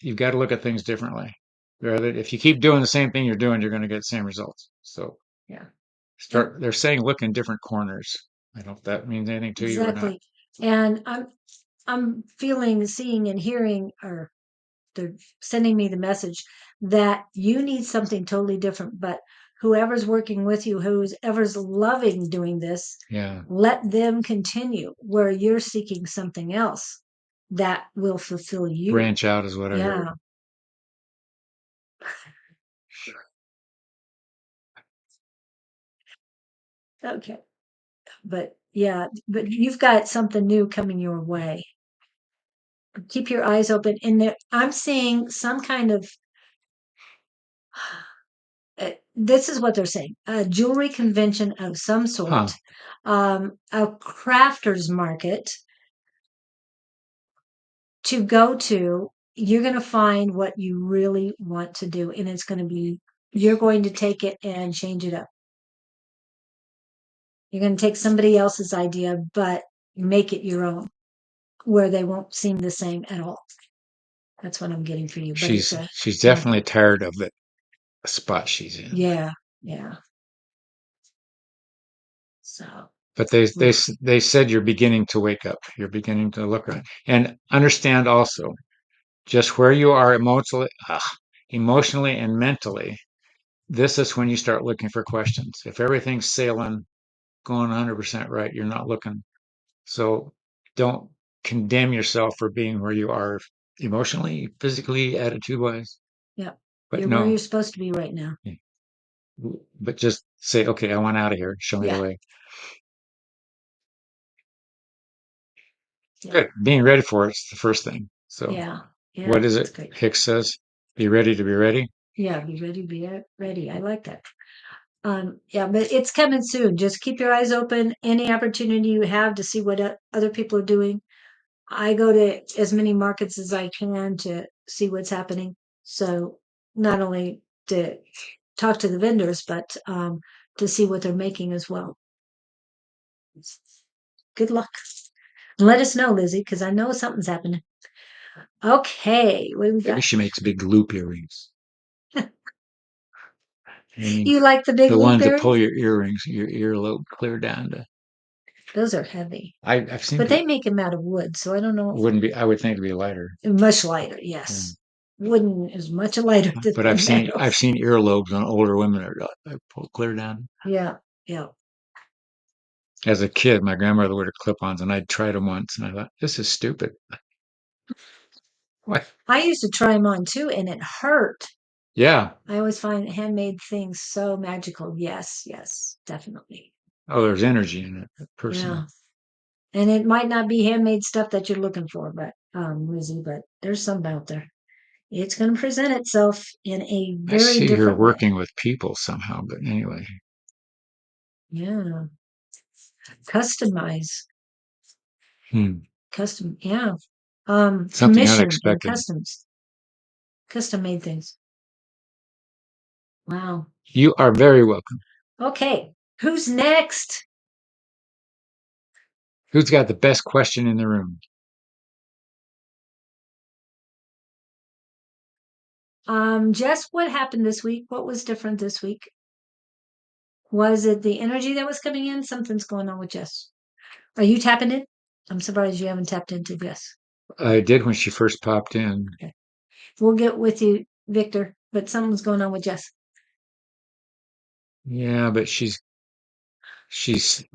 You've got to look at things differently. Rather, if you keep doing the same thing you're doing, you're going to get the same results. So yeah, and they're saying look in different corners. I don't know if that means anything to you or not. exactly. And I'm feeling, seeing, and hearing, or they're sending me the message that you need something totally different. But whoever's working with you, whoever's loving doing this, Yeah. let them continue where you're seeking something else. that will fulfill you. Branch out is what I heard. Yeah. Okay. But yeah, but you've got something new coming your way. Keep your eyes open. And there, I'm seeing some kind of, this is what they're saying, a jewelry convention of some Huh. sort, a crafters market to go to. You're going to find what you really want to do, and it's going to be, you're going to take it and change it up. You're going to take somebody else's idea, but make it your own, where they won't seem the same at all. That's what I'm getting for you. But it's a, She's yeah, definitely tired of the spot she's in. yeah, yeah. So, But yeah, they said you're beginning to wake up. You're beginning to look around and understand also just where you are emotionally and mentally. This is when you start looking for questions. If everything's sailing, going 100% right, you're not looking. So don't condemn yourself for being where you are emotionally, physically, attitude wise. yeah. But You're where no, you're supposed to be right now. but just say, okay, I want out of here. Show me the Yeah, way. yeah, Good. Being ready for it's the first thing. So yeah, yeah. what is That's it? great. Hicks says, be ready to be ready. Yeah, be ready. I like that. Yeah, but it's coming soon. Just keep your eyes open. Any opportunity you have to see what other people are doing. I go to as many markets as I can to see what's happening. So not only to talk to the vendors, but to see what they're making as well. Good luck. Let us know, Lizzie, because I know something's happening. Okay, what do we Maybe got? she makes big loop earrings. I mean, You like the big the loop ones that pull earrings? your earrings, your earlobe clear down to. Those are heavy, I've seen but they people. make them out of wood, so I don't know. Wouldn't be. I would think it'd be lighter. Much lighter, Yeah. yes. Wooden is much lighter than But the I've metals. seen earlobes on older women that are pull clear down. Yeah, yeah. As a kid, my grandmother would have clip-ons, and I'd tried them once, and I thought, this is stupid. What? I used to try them on too, and it hurt. Yeah. I always find handmade things so magical. Yes, yes, definitely. Oh, there's energy in it, personal. Yeah. And it might not be handmade stuff that you're looking for, but Lizzie, but there's some out there. It's going to present itself in a I very see her different way. working with people somehow, but anyway, Yeah. Customize. hmm. Custom, yeah. Something Commission and unexpected. customs. Custom made things. Wow. You are very welcome. Okay. Who's next? Who's got the best question in the room? Jess, what happened this week? What was different this week? Was it the energy that was coming in? Something's going on with Jess. Are you tapping in? I'm surprised you haven't tapped into Jess. I did when she first popped in. Okay. We'll get with you, Victor, but something's going on with Jess. Yeah, but she's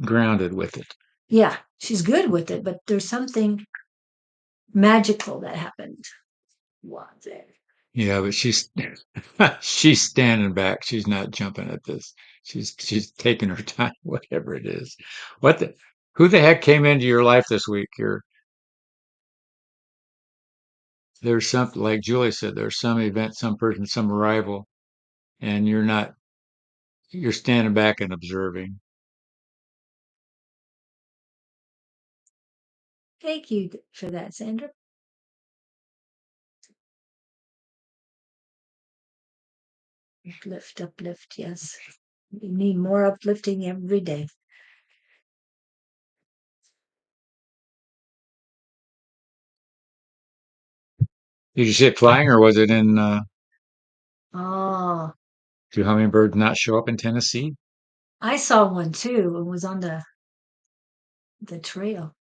grounded with it. Yeah, she's good with it, but there's something magical that happened. Was it? Yeah, but she's she's standing back. She's not jumping at this. She's taking her time, whatever it is. What the who the heck came into your life this week? There's something like Julie said, there's some event, some person, some arrival, and you're standing back and observing. Thank you for that, Sandra. Uplift, uplift, yes. We need more uplifting every day. Did you see it flying or was it in Oh, do hummingbirds not show up in Tennessee? I saw one too. It was on the trail.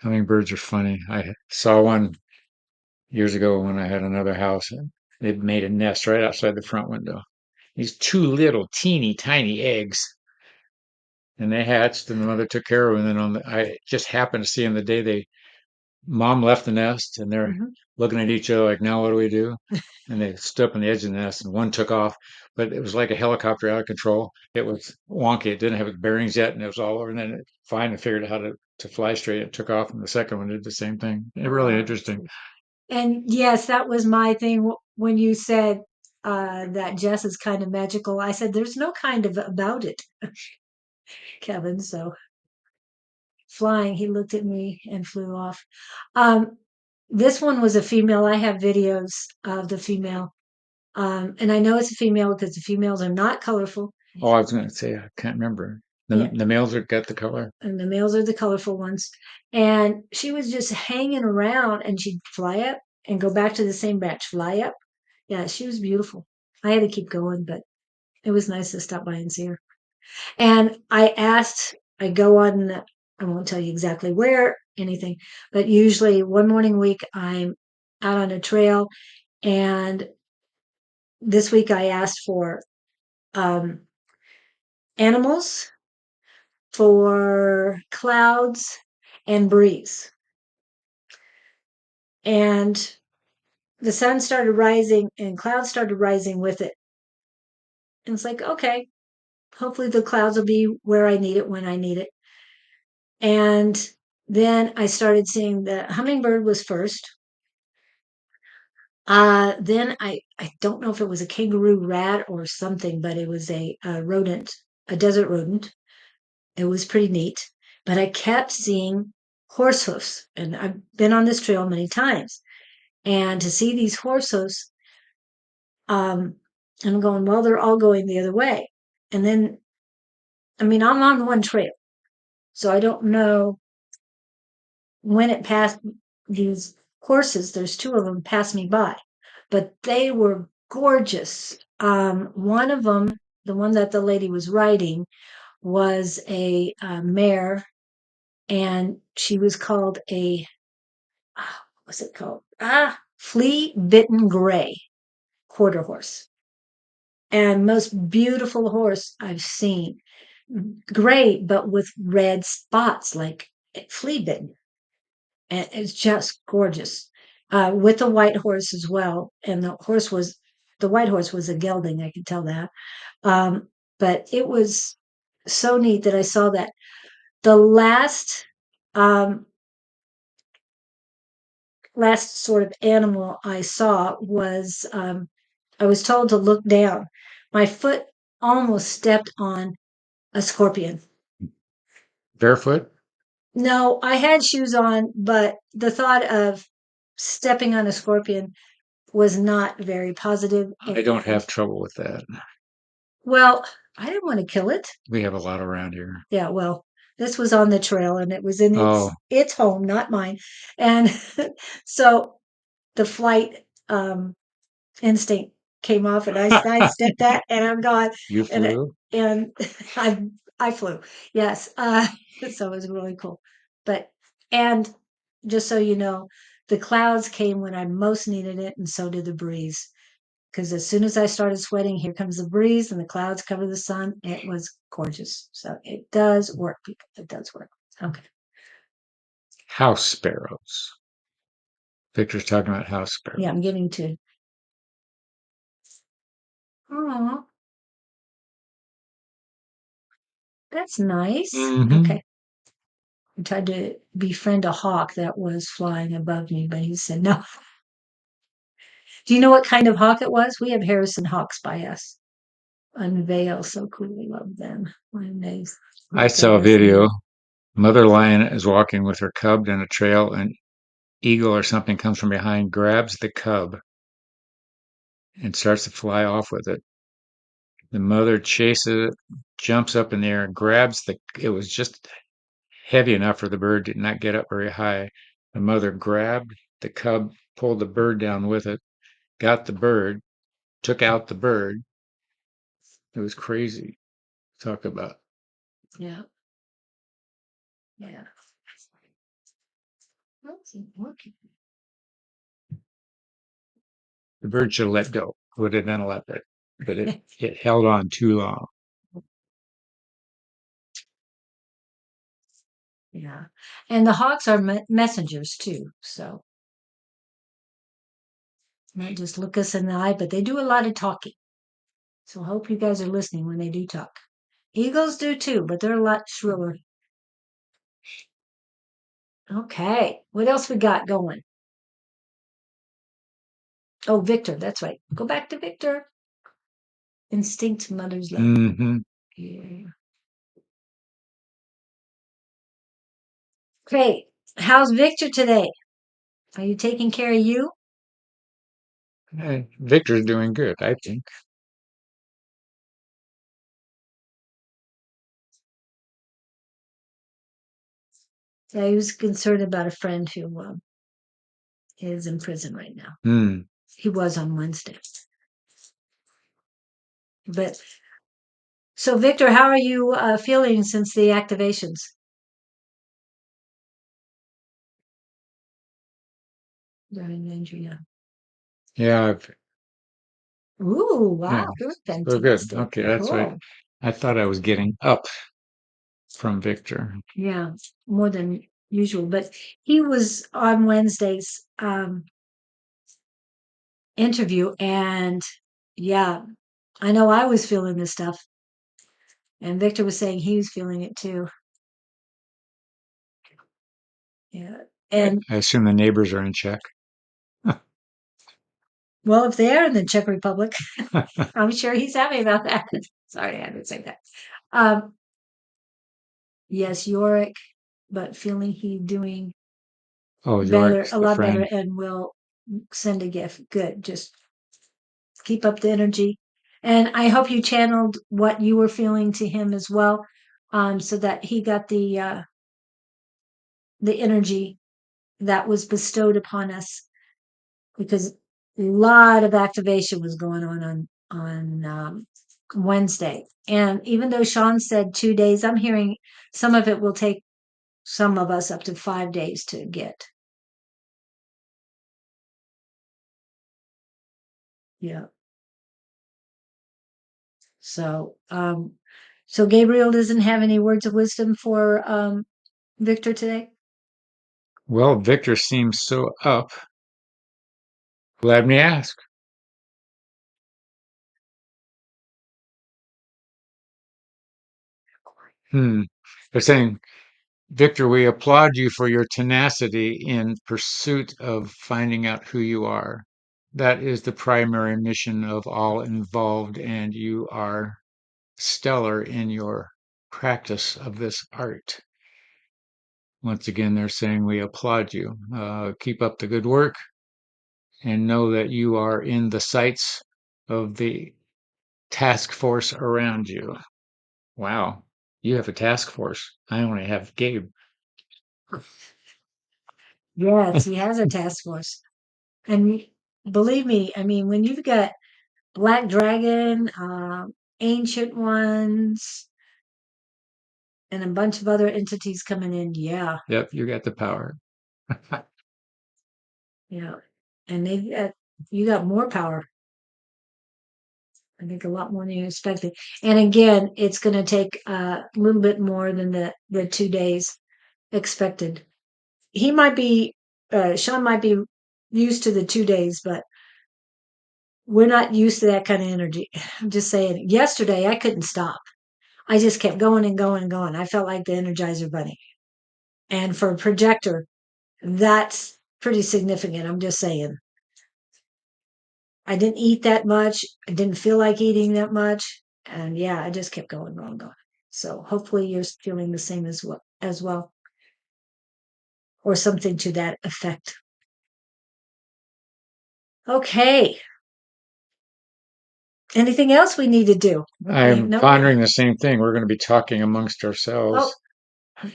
Hummingbirds are funny. I saw one years ago when I had another house and they made a nest right outside the front window. These two little teeny tiny eggs. and they hatched, and the mother took care of them. And then I just happened to see them the day mom left the nest, and they're Mhm. looking at each other like, now what do we do? And they stood up on the edge of the nest, and one took off, but it was like a helicopter out of control. It was wonky. It didn't have its bearings yet, and it was all over. And then it finally figured out how to fly straight. It took off, and the second one did the same thing. It really Wow. interesting. And yes, that was my thing when you said that Jess is kind of magical. I said, there's no kind of about it, Kevin. So flying, he looked at me and flew off. Um, this one was a female. I have videos of the female. And I know it's a female because the females are not colorful. Oh, I was going to say, I can't remember. Yeah. The males are got the color. And the males are the colorful ones. And she was just hanging around and she'd fly up and go back to the same batch, fly up. Yeah, she was beautiful. I had to keep going, but it was nice to stop by and see her. And I go on, I won't tell you exactly where, anything, but usually one morning a week I'm out on a trail. And this week I asked for um, animals, for clouds, and breeze. And the sun started rising and clouds started rising with it. And it's like, okay, hopefully the clouds will be where I need it when I need it. And then I started seeing the hummingbird was first. Then I don't know if it was a kangaroo rat or something, but it was a rodent, a desert rodent. It was pretty neat. But I kept seeing horse hoofs, and I've been on this trail many times. And to see these horse hoofs, I'm going, well, they're all going the other way. And then, I mean, I'm on one trail, so I don't know when it passed these horses. There's two of them passed me by, but they were gorgeous. One of them, the one that the lady was riding, was a mare, and she was called what's it called? Flea bitten gray quarter horse, and most beautiful horse I've seen. Gray, but with red spots like flea bitten. And it's just gorgeous. With a white horse as well. And the white horse was a gelding, I can tell that. But it was so neat that I saw that. The um, last sort of animal I saw was, I was told to look down. My foot almost stepped on a scorpion. Barefoot? No, I had shoes on, but the thought of stepping on a scorpion was not very positive. I don't have trouble with that. Well, I didn't want to kill it. We have a lot around here. Yeah, well, this was on the trail and it was in Oh, its home, not mine. And so the flight instinct came off and I sidestepped that and I'm gone. you And flew? and I flew. Yes. So it was really cool. But and just so you know, the clouds came when I most needed it, and so did the breeze. Because as soon as I started sweating, here comes the breeze and the clouds cover the sun. It was gorgeous. So it does work, people. It does work. Okay. House sparrows. Victor's talking about house sparrows. Yeah, I'm getting to. Oh, that's nice. Hmm. Okay. I tried to befriend a hawk that was flying above me, but he said no. Do you know what kind of hawk it was? We have Harrison hawks by us. Unveil, so cool. We love them. When they I look at saw a us and video. Mother lion is walking with her cub down a trail. An eagle or something comes from behind, grabs the cub, and starts to fly off with it. The mother chases it, jumps up in the air, and grabs the. It was just heavy enough for the bird to not get up very high. The mother grabbed the cub, pulled the bird down with it, got the bird, took out the bird. It was crazy. Talk about yeah, yeah. That's working. the bird should have let go. Would have been a leopard, but it held on too long. Yeah. And the hawks are messengers too. So not just look us in the eye, but they do a lot of talking. So I hope you guys are listening when they do talk. Eagles do too, but they're a lot shriller. Okay. What else we got going? Oh, Victor. That's right. Go back to Victor. Instinct, mother's love. Hmm. Yeah. Okay. How's Victor today? Are you taking care of you? Victor's doing good, I think. Yeah, he was concerned about a friend who is in prison right now. Hmm. He was on Wednesday. But so, Victor, how are you feeling since the activations? During Andrea. Yeah, Ooh, wow, yeah. you're Oh, good. fantastic. Okay, that's right. Cool. I thought I was getting up from Victor. Yeah, more than usual. But he was on Wednesday's interview, and yeah, I know I was feeling this stuff, and Victor was saying he was feeling it too. Yeah, and I assume the neighbors are in check. well, if they are in the Czech Republic, I'm sure he's happy about that. Sorry, I didn't say that. Um, yes, Yorick, but feeling he doing Oh, better, York's a the lot better, friend. and will send a gift. Good. Just keep up the energy. And I hope you channeled what you were feeling to him as well, so that he got the energy that was bestowed upon us, because a lot of activation was going on Wednesday. And even though Sean said 2 days, I'm hearing some of it will take some of us up to 5 days to get. Yeah. So, so Gabriel doesn't have any words of wisdom for Victor today. Well, Victor seems so up. Let me ask. Hmm. They're saying, Victor, we applaud you for your tenacity in pursuit of finding out who you are. That is the primary mission of all involved, and you are stellar in your practice of this art. Once again, they're saying we applaud you. Keep up the good work and know that you are in the sights of the task force around you. Wow, you have a task force. I only have Gabe. Yes, he has a task force. And believe me, I mean, when you've got Black Dragon, Ancient Ones, and a bunch of other entities coming in, yeah, Yep, you got the power. yeah. And you got more power. I think a lot more than you expected. And again, it's going to take a little bit more than the 2 days expected. He might be, Sean might be used to the 2 days, but we're not used to that kind of energy. I'm just saying, yesterday I couldn't stop. I just kept going and going and going. I felt like the Energizer Bunny. And for a projector, that's pretty significant. I'm just saying. I didn't eat that much. I didn't feel like eating that much. And yeah, I just kept going, going, going. So hopefully you're feeling the same as well, or something to that effect. Okay. Anything else we need to do? Okay. I'm No. pondering the same thing. We're going to be talking amongst Oh, ourselves.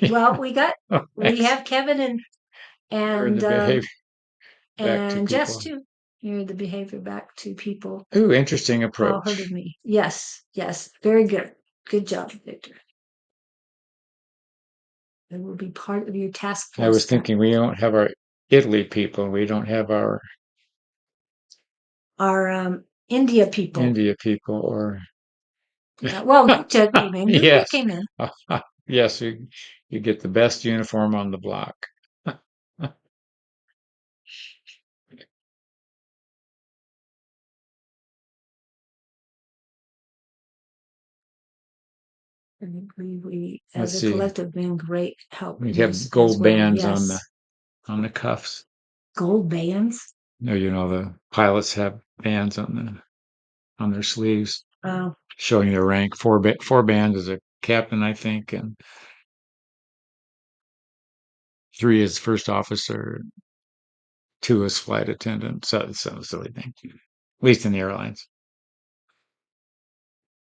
well, we Thanks. have Kevin and Learn and to um behave back to and Jess people. too. You're the behavior back to people. Ooh, interesting All heard of approach. me. Yes, yes. Very good. Good job, Victor. It will be part of your task I was force. thinking we don't have our Italy people. We don't have our Our India people. India people or Yeah. Well, Gupta came in. Gupta yes. came in. Yes, you get the best uniform on the block. And we, Let's as a see. collective, been great help We in have this as gold well. bands Yes. on the cuffs. Gold bands. No, the pilots have bands on their sleeves Oh, showing their rank. Four bands as a captain, I think, and three as first officer, two as flight attendant. So it's some silly thing, at least in the airlines,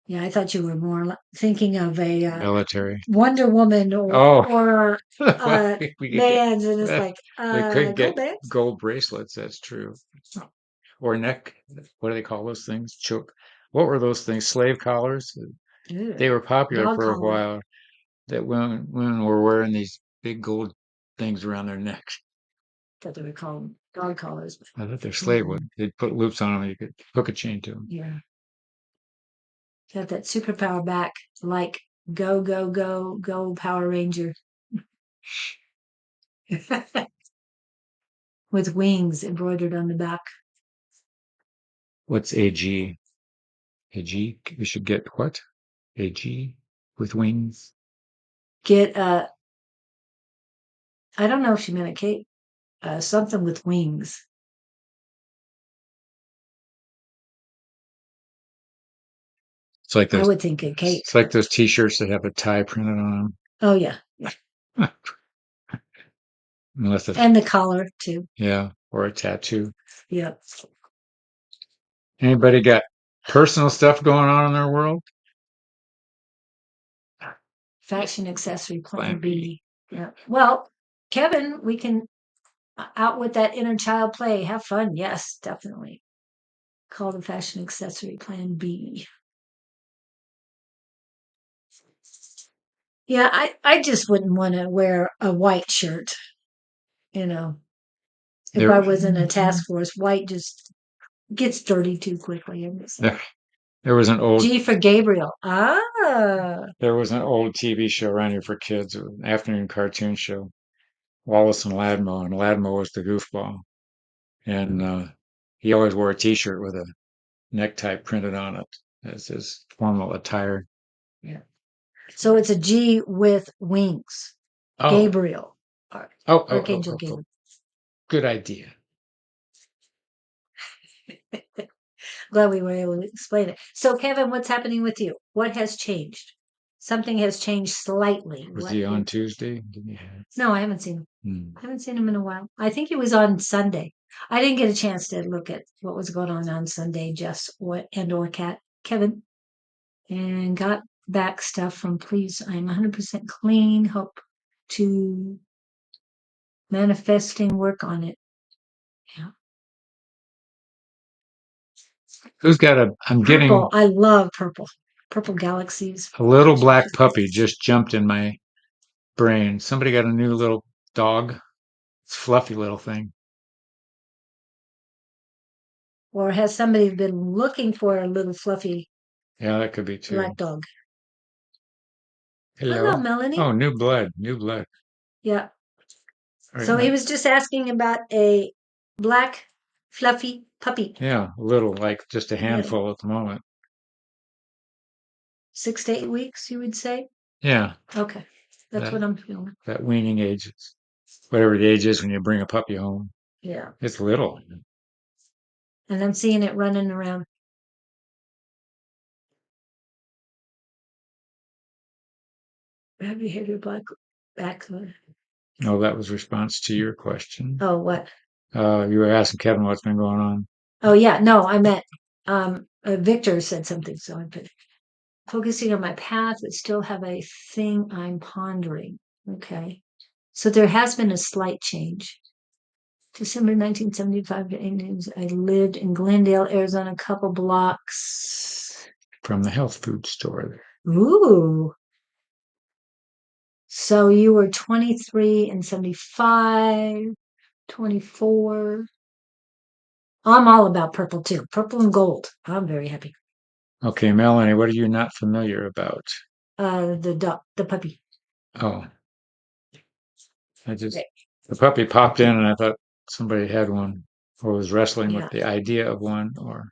yeah. I thought you were more thinking of a military. Wonder Woman Oh, or well, we could get bands, and it's like we could gold get bands. gold bracelets. That's true. Or neck. What do they call those things? Choke. What were those things? Slave collars. Ew. They were popular Dog for a collar. while. That women were wearing these big gold things around their necks. That they were called dog collars. I thought they're slave Mm-mm. wood. They'd put loops on them. You could hook a chain to them. Yeah. Got that superpower back, like go, go, go, go Power Ranger. With wings embroidered on the back. What's AG? AG? We should get what? AG with wings. Get I don't know if she meant a cape, something with wings. It's like I those. would think a cape. It's like those T-shirts that have a tie printed on Oh yeah, yeah. them. Unless it's And the collar too. yeah, or a tattoo. Yep. Anybody got personal stuff going on in their world? Fashion accessory plan Plan B. B. Yeah. Well, Kevin, we can out with that inner child play. Have fun. Yes, definitely. Call the fashion accessory plan B. Yeah, I just wouldn't want to wear a white shirt, you know. If There, I was in a task force, white just gets dirty too quickly. I'm just like, there, there was an old G for Gabriel. Ah, there was an old TV show around here for kids, an afternoon cartoon show, Wallace and Ladmo was the goofball, and he always wore a T-shirt with a necktie printed on it as his formal attire. yeah. So it's a G with wings. Oh, Gabriel. Ar- Archangel oh. Gabriel. Good idea. Glad we were able to explain it. So, Kevin, what's happening with you? What has changed? Something has changed slightly. Was What he on is? Tuesday? No, I haven't seen him. Hmm. I haven't seen him in a while. I think he was on Sunday. I didn't get a chance to look at what was going on Sunday, Jess or Cat Kevin, and got back stuff from Please. I'm 100% clean. Hope to manifesting work on it. Yeah. Who's got a? I'm getting Purple. I love purple. Purple galaxies. a little black puppy just jumped in my brain. Somebody got a new little dog. It's a fluffy little thing. Or has somebody been looking for a little fluffy Yeah, that could be too. black dog? Hello, Hello. Melanie. Oh, new blood. New blood. Yeah. All right, So he was just asking about a black fluffy puppy. yeah, a little, like just a Little. handful at the moment. 6 to 8 weeks, you would say? Yeah, Okay. That's that what I'm feeling. that weaning age, whatever the age is when you bring a puppy home. Yeah. It's little. And I'm seeing it running around. Have you had your black back? No, that was response to your question. Oh, what? You were asking Kevin what's been going on. Oh, yeah. No, I meant Victor said something. So I'm focusing on my path, but still have a thing I'm pondering. Okay. So there has been a slight change. December 1975 to 18, I lived in Glendale, Arizona, a couple blocks. From the health food store. Ooh. So you were 23 and 75, 24. I'm all about purple too. Purple and gold. I'm very happy. Okay, Melanie, what are you not familiar about? The puppy. Oh, the puppy popped in and I thought somebody had one or was wrestling with Yeah. the idea of one, or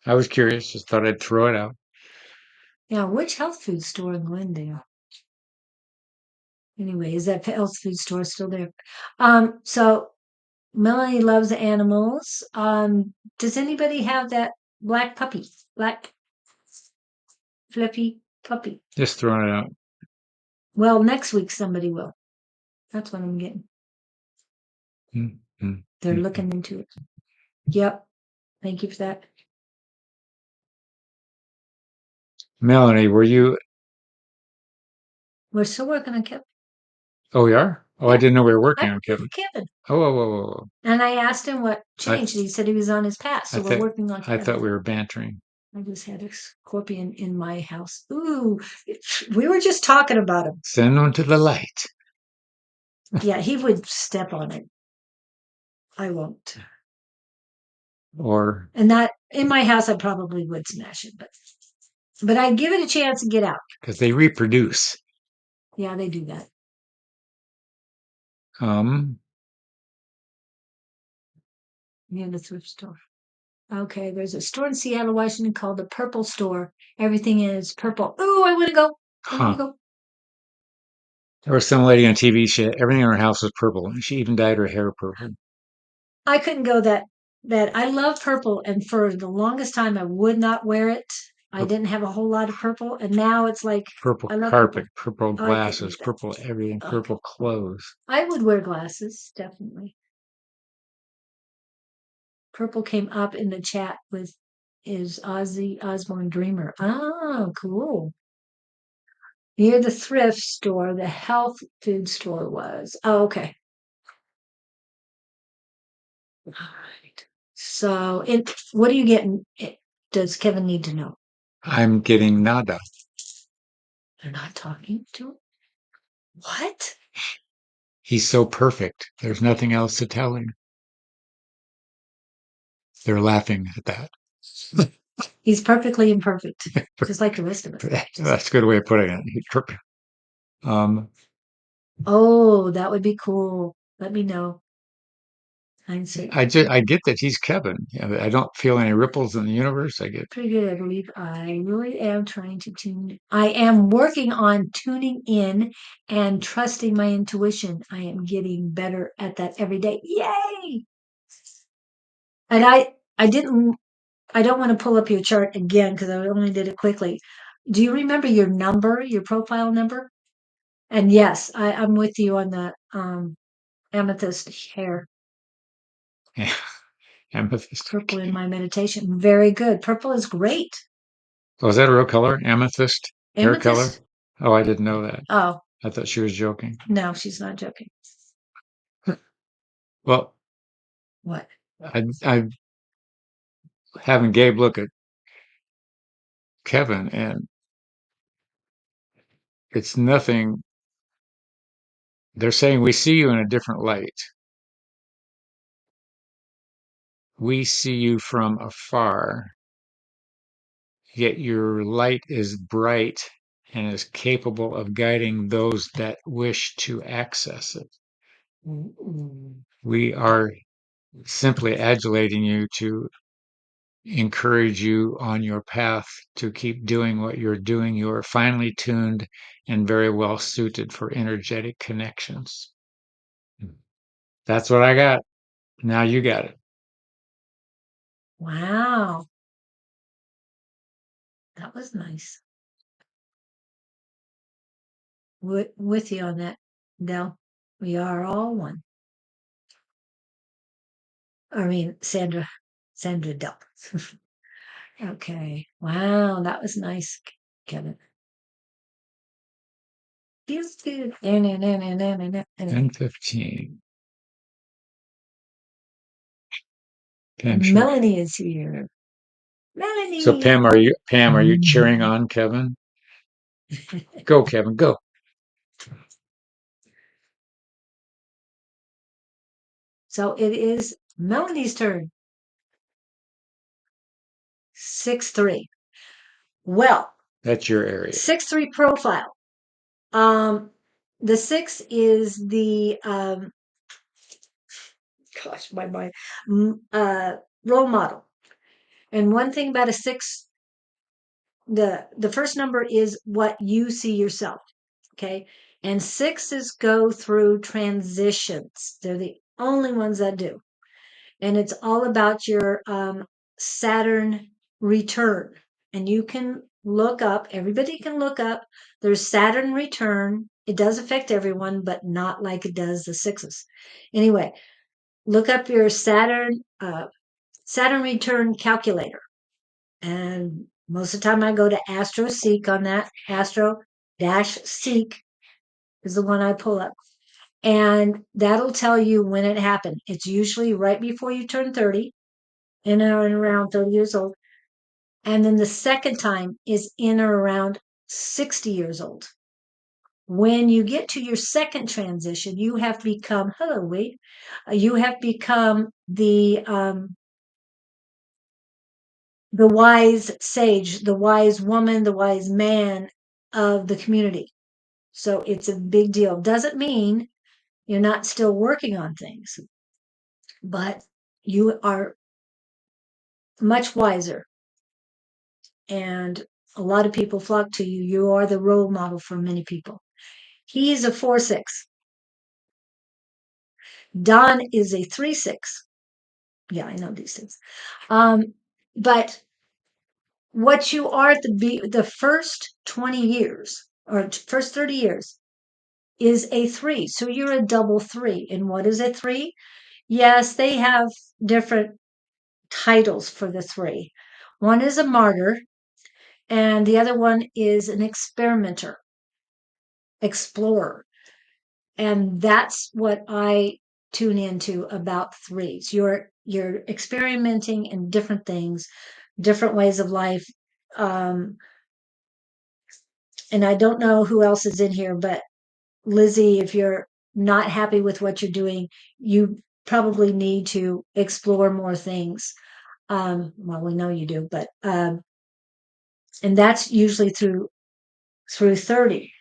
I was curious, just thought I'd throw it out. Yeah. Which health food store in Glendale? Anyway, is that health food store still there? So Melanie loves animals. Does anybody have that black puppy? Black fluffy puppy? Just throwing it out. Well, next week somebody will. That's what I'm getting. Mm, mm, They're mm. looking into it. Yep. Thank you for that. Melanie, were you? We're still working on Kevin. Oh, we are? Oh, I Yeah. didn't know we were working I'm on Kevin. Kevin. Oh, whoa, whoa, whoa, whoa. And I asked him what I, changed. He said he was on his path. I So we're thought, working on I Kevin. thought we were bantering. I just had a scorpion in my house. Ooh, we were just talking about him. Send them to the light. Yeah, he would step on it. I won't. Or And that in my house, I probably would smash it, but I'd give it a chance to get out. because they reproduce. Yeah, they do that. Um, Near the thrift store. Okay, there's a store in Seattle, Washington called the Purple Store. Everything is purple. Ooh, I want to go. I want to huh. go. There was some lady on TV, everything in her house was purple, and she even dyed her hair purple. I couldn't go that I love purple, and for the longest time I would not wear it. I didn't have a whole lot of purple, and now it's like Purple I love purple. carpet, purple Oh, I couldn't do glasses, that. purple everything, Oh, purple clothes. I would wear glasses, definitely. Purple came up in the chat with is Ozzy Osbourne Dreamer. Oh, cool. Near the thrift store, the health food store was. Oh, okay. All right. So, what are you getting? Does Kevin need to know? I'm getting nada. They're not talking to him? What? He's so perfect. There's nothing else to tell him. They're laughing at that. He's perfectly imperfect, just like the rest of us. That's a good way of putting it. He's perfect. Um, Oh, that would be cool. Let me know. Hindsight. I get that he's Kevin. Yeah, I don't feel any ripples in the universe. I get Pretty good, I believe. I really am trying to tune. I am working on tuning in and trusting my intuition. I am getting better at that every day. Yay! And I didn't. I don't want to pull up your chart again because I only did it quickly. Do you remember your number, your profile number? And yes, I'm with you on the amethyst hair. yeah, amethyst. Purple in my meditation. Very good. Purple is great. Oh, is that a real color? Amethyst hair color? Amethyst? Oh, I didn't know that. Oh, I thought she was joking. no, she's not joking. Well, What? I having Gabe look at Kevin, and it's nothing. They're saying we see you in a different light. We see you from afar, yet your light is bright and is capable of guiding those that wish to access it. We are simply adulating you to encourage you on your path to keep doing what you're doing. You are finely tuned and very well suited for energetic connections. That's what I got. Now you got it. Wow, that was nice. With you on that, Del. We are all one. I mean, Sandra Del. Okay. Wow, that was nice, Kevin. Feels good. 10:15. Pam sure. Melanie is here. So Melanie. Pam, are you cheering on Kevin? Go, Kevin, go. So it is Melanie's turn. 6-3. Well, That's your area. 6-3 profile. Um, the 6 is the gosh, my mind, role model. And one thing about a 6, the first number is what you see yourself. Okay. And 6s go through transitions. They're the only ones that do. And it's all about your Saturn return. And you can look up, everybody can look up, there's Saturn return. It does affect everyone, but not like it does the 6s. Anyway, look up your Saturn return calculator. And most of the time I go to AstroSeek on that. Astro-Seek is the one I pull up. And that'll tell you when it happened. It's usually right before you turn 30, in and around 30 years old. And then the second time is in or around 60 years old. When you get to your second transition, you have become, hello, Wade, you have become the wise sage, the wise woman, the wise man of the community. So it's a big deal. Doesn't mean you're not still working on things, but you are much wiser. And a lot of people flock to you. You are the role model for many people. He's a 4-6. Don is a 3-6. Yeah, I know these things. But what you are at the first 20 years or first 30 years is a 3. So you're a double 3. And what is a 3? Yes, they have different titles for the 3. One is a martyr, and the other one is an experimenter, explorer. And that's what I tune into about 3s. You're experimenting in different things, different ways of life. Um, and I don't know who else is in here, but Lizzie, if you're not happy with what you're doing, you probably need to explore more things. Well, we know you do, but and that's usually through 30.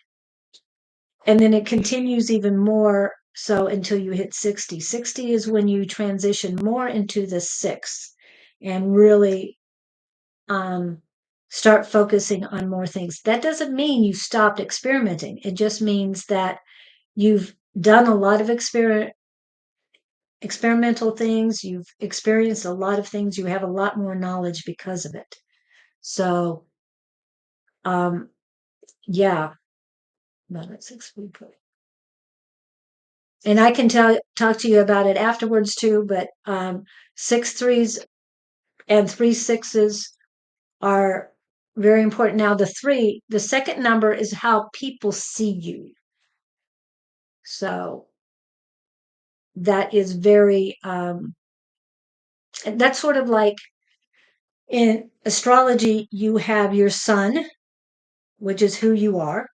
And then it continues even more so until you hit 60. 60 is when you transition more into the 6 and really start focusing on more things. That doesn't mean you stopped experimenting. It just means that you've done a lot of experimental things. You've experienced a lot of things. You have a lot more knowledge because of it. So, um, yeah, about at 6 weeks. And I can talk to you about it afterwards too, but 6 3s and 3 6s are very important. Now the second number is how people see you. So that is very that's sort of like in astrology, you have your sun, which is who you are,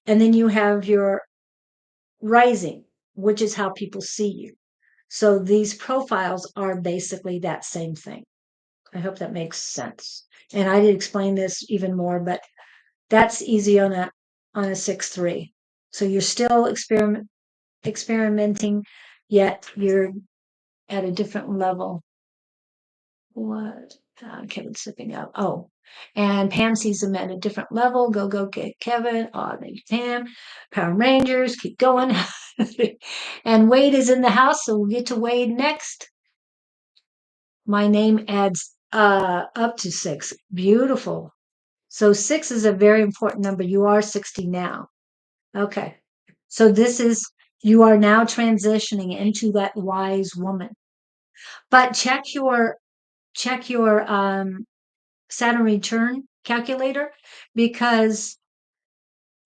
and then you have your rising, which is how people see you. So these profiles are basically that same thing. I hope that makes sense. And I did explain this even more, but that's easy on a 6-3. So you're still experimenting, yet you're at a different level. What? Kevin's slipping up. Oh, and Pam sees them at a different level. Go get Kevin. Oh, thank you, Pam. Power Rangers, keep going. And Wade is in the house, so we'll get to Wade next. My name adds up to 6. Beautiful. So 6 is a very important number. You are 60 now. Okay. So you are now transitioning into that wise woman. But check your Saturn return calculator, because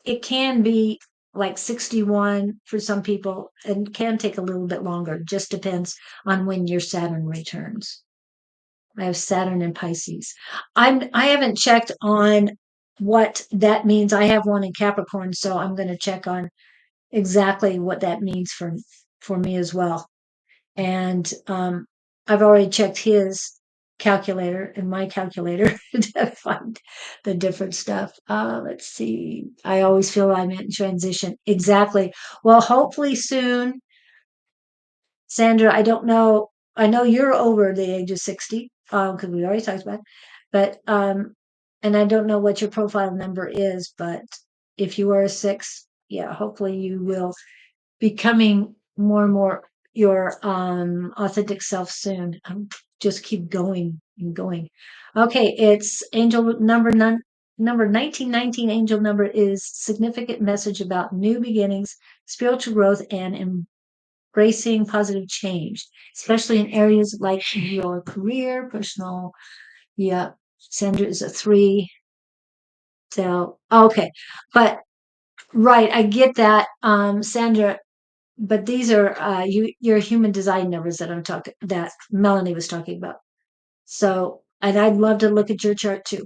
it can be like 61 for some people and can take a little bit longer. Just depends on when your Saturn returns. I have Saturn in Pisces. I haven't checked on what that means. I have one in Capricorn, so I'm going to check on exactly what that means for me as well. And I've already checked his calculator in my calculator to find the different stuff. Let's see. I always feel I'm in transition. Exactly. Well, hopefully soon, Sandra. I don't know. I know you're over the age of 60, because we already talked about it, but and I don't know what your profile number is, but if you are a six, yeah, hopefully you will becoming more and more your authentic self soon. Just keep going and going. Okay, it's angel number none. Number 1919 angel number is significant message about new beginnings, spiritual growth, and embracing positive change, especially in areas like your career, personal. Yeah, Sandra is a three. So, okay. But right, I get that. Sandra, but these are your human design numbers that I'm talking that Melanie was talking about. So, and I'd love to look at your chart too.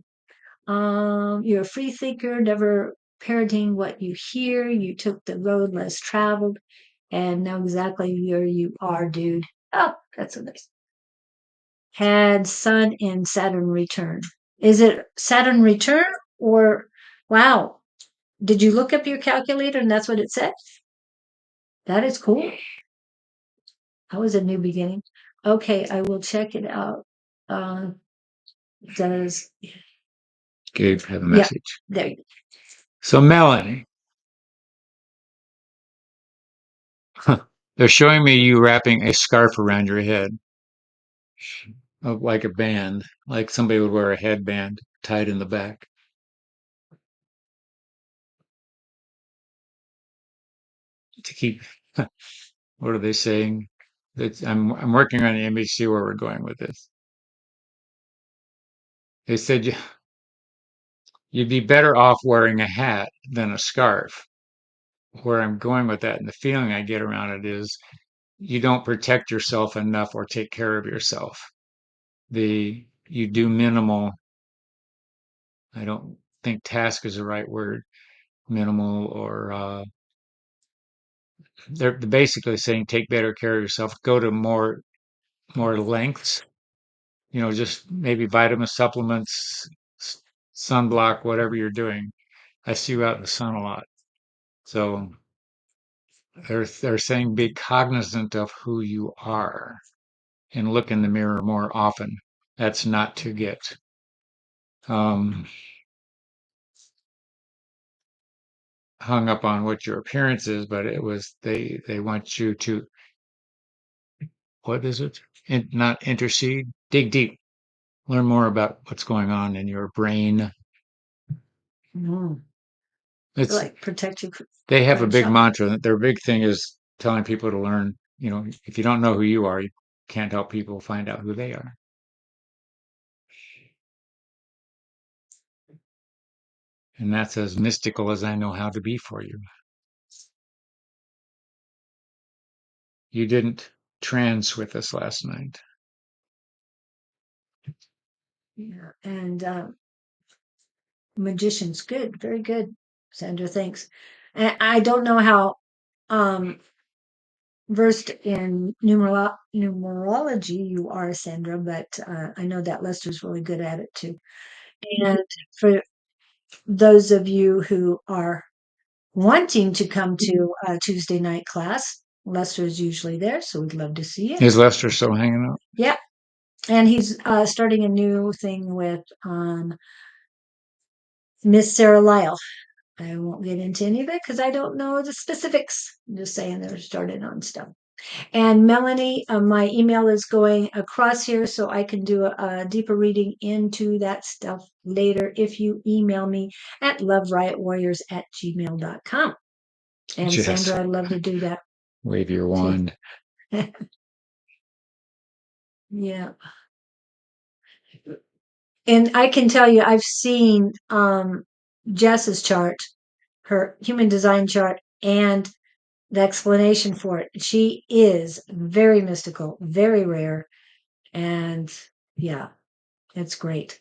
You're a free thinker, never parroting what you hear. You took the road less traveled and know exactly where you are, dude. Oh, that's so nice. Had Sun in Saturn return. Is it Saturn return or wow? Did you look up your calculator and that's what it said? That is cool. That was a new beginning. Okay, I will check it out. Uh, does Gabe have a yeah, message. there you go. So, Melanie, they're showing me you wrapping a scarf around your head, like a band, like somebody would wear a headband tied in the back to keep. What are they saying? That I'm working on the image. See where we're going with this. They said you'd be better off wearing a hat than a scarf. Where I'm going with that, and the feeling I get around it is you don't protect yourself enough or take care of yourself. You do minimal. I don't think task is the right word. Minimal or they're basically saying take better care of yourself. Go to more lengths. Just maybe vitamin supplements, sunblock, whatever you're doing. I see you out in the sun a lot, so they're saying be cognizant of who you are and look in the mirror more often. That's not to get um, hung up on what your appearance is, but it was they want you to what is it? Not intercede, dig deep, learn more about what's going on in your brain. Mhm. It's Like protect you. they have a Right, big Sean. mantra. Their big thing is telling people to learn. If you don't know who you are, you can't help people find out who they are. And that's as mystical as I know how to be for you. You didn't trance with us last night. Yeah, and magicians, good, very good, Sandra. Thanks. And I don't know how um versed in numerology you are, Sandra, but I know that Lester's really good at it too. And for those of you who are wanting to come to a Tuesday night class, Lester is usually there, so we'd love to see you. Is Lester still hanging out? Yeah, and he's starting a new thing with Miss Sarah Lyle. I won't get into any of it because I don't know the specifics. I'm just saying they're started on stuff. And Melanie, my email is going across here so I can do a deeper reading into that stuff later if you email me at loveriotwarriors@gmail.com. And Yes. Sandra, I'd love to do that Wave your too. wand. Yeah. And I can tell you, I've seen Jess's chart, her human design chart, and the explanation for it. She is very mystical, very rare, and yeah, it's great.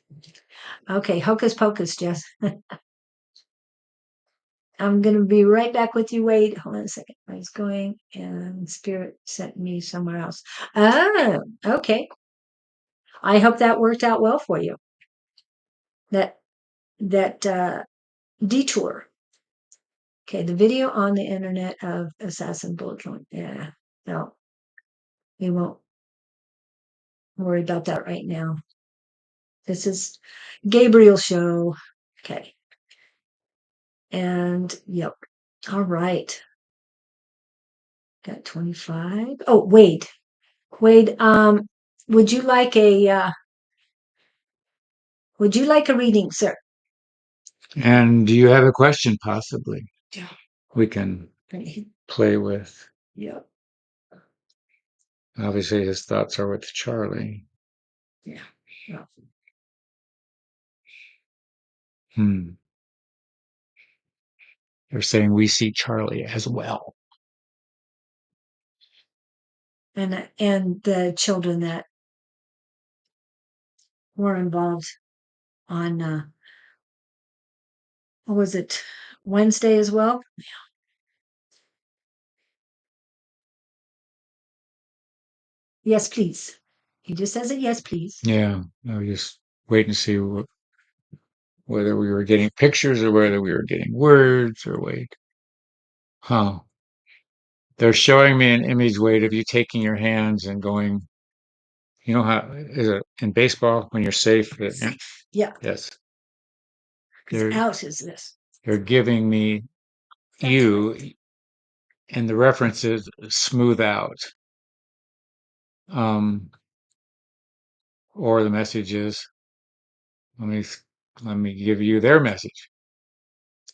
Okay, hocus pocus, Jess. I'm gonna be right back with you. Wait, hold on a second. I was going and spirit sent me somewhere else. Oh, okay. I hope that worked out well for you. That detour. Okay, the video on the internet of assassin bullet joint. Yeah, no, we won't worry about that right now. This is Gabriel show. Okay. And yep. All right. Got 25. Oh, Wade. Wade, would you like a reading, sir? And do you have a question, possibly? Yeah. We can Right. play with. Yep. Obviously, his thoughts are with Charlie. Yeah. Yeah. Hmm. They're saying we see Charlie as well. And the children that were involved on what was it, Wednesday as well? Yes, please. He just says it, yes, please. Yeah. I was just waiting to see whether we were getting pictures or whether we were getting words or wait. Huh. They're showing me an image, Wade, of you taking your hands and going, you know how is it in baseball when you're safe? Yeah. Yes. Because They're out is this. they're giving me you and the references smooth out. Um, or the message is, let me let me give you their message.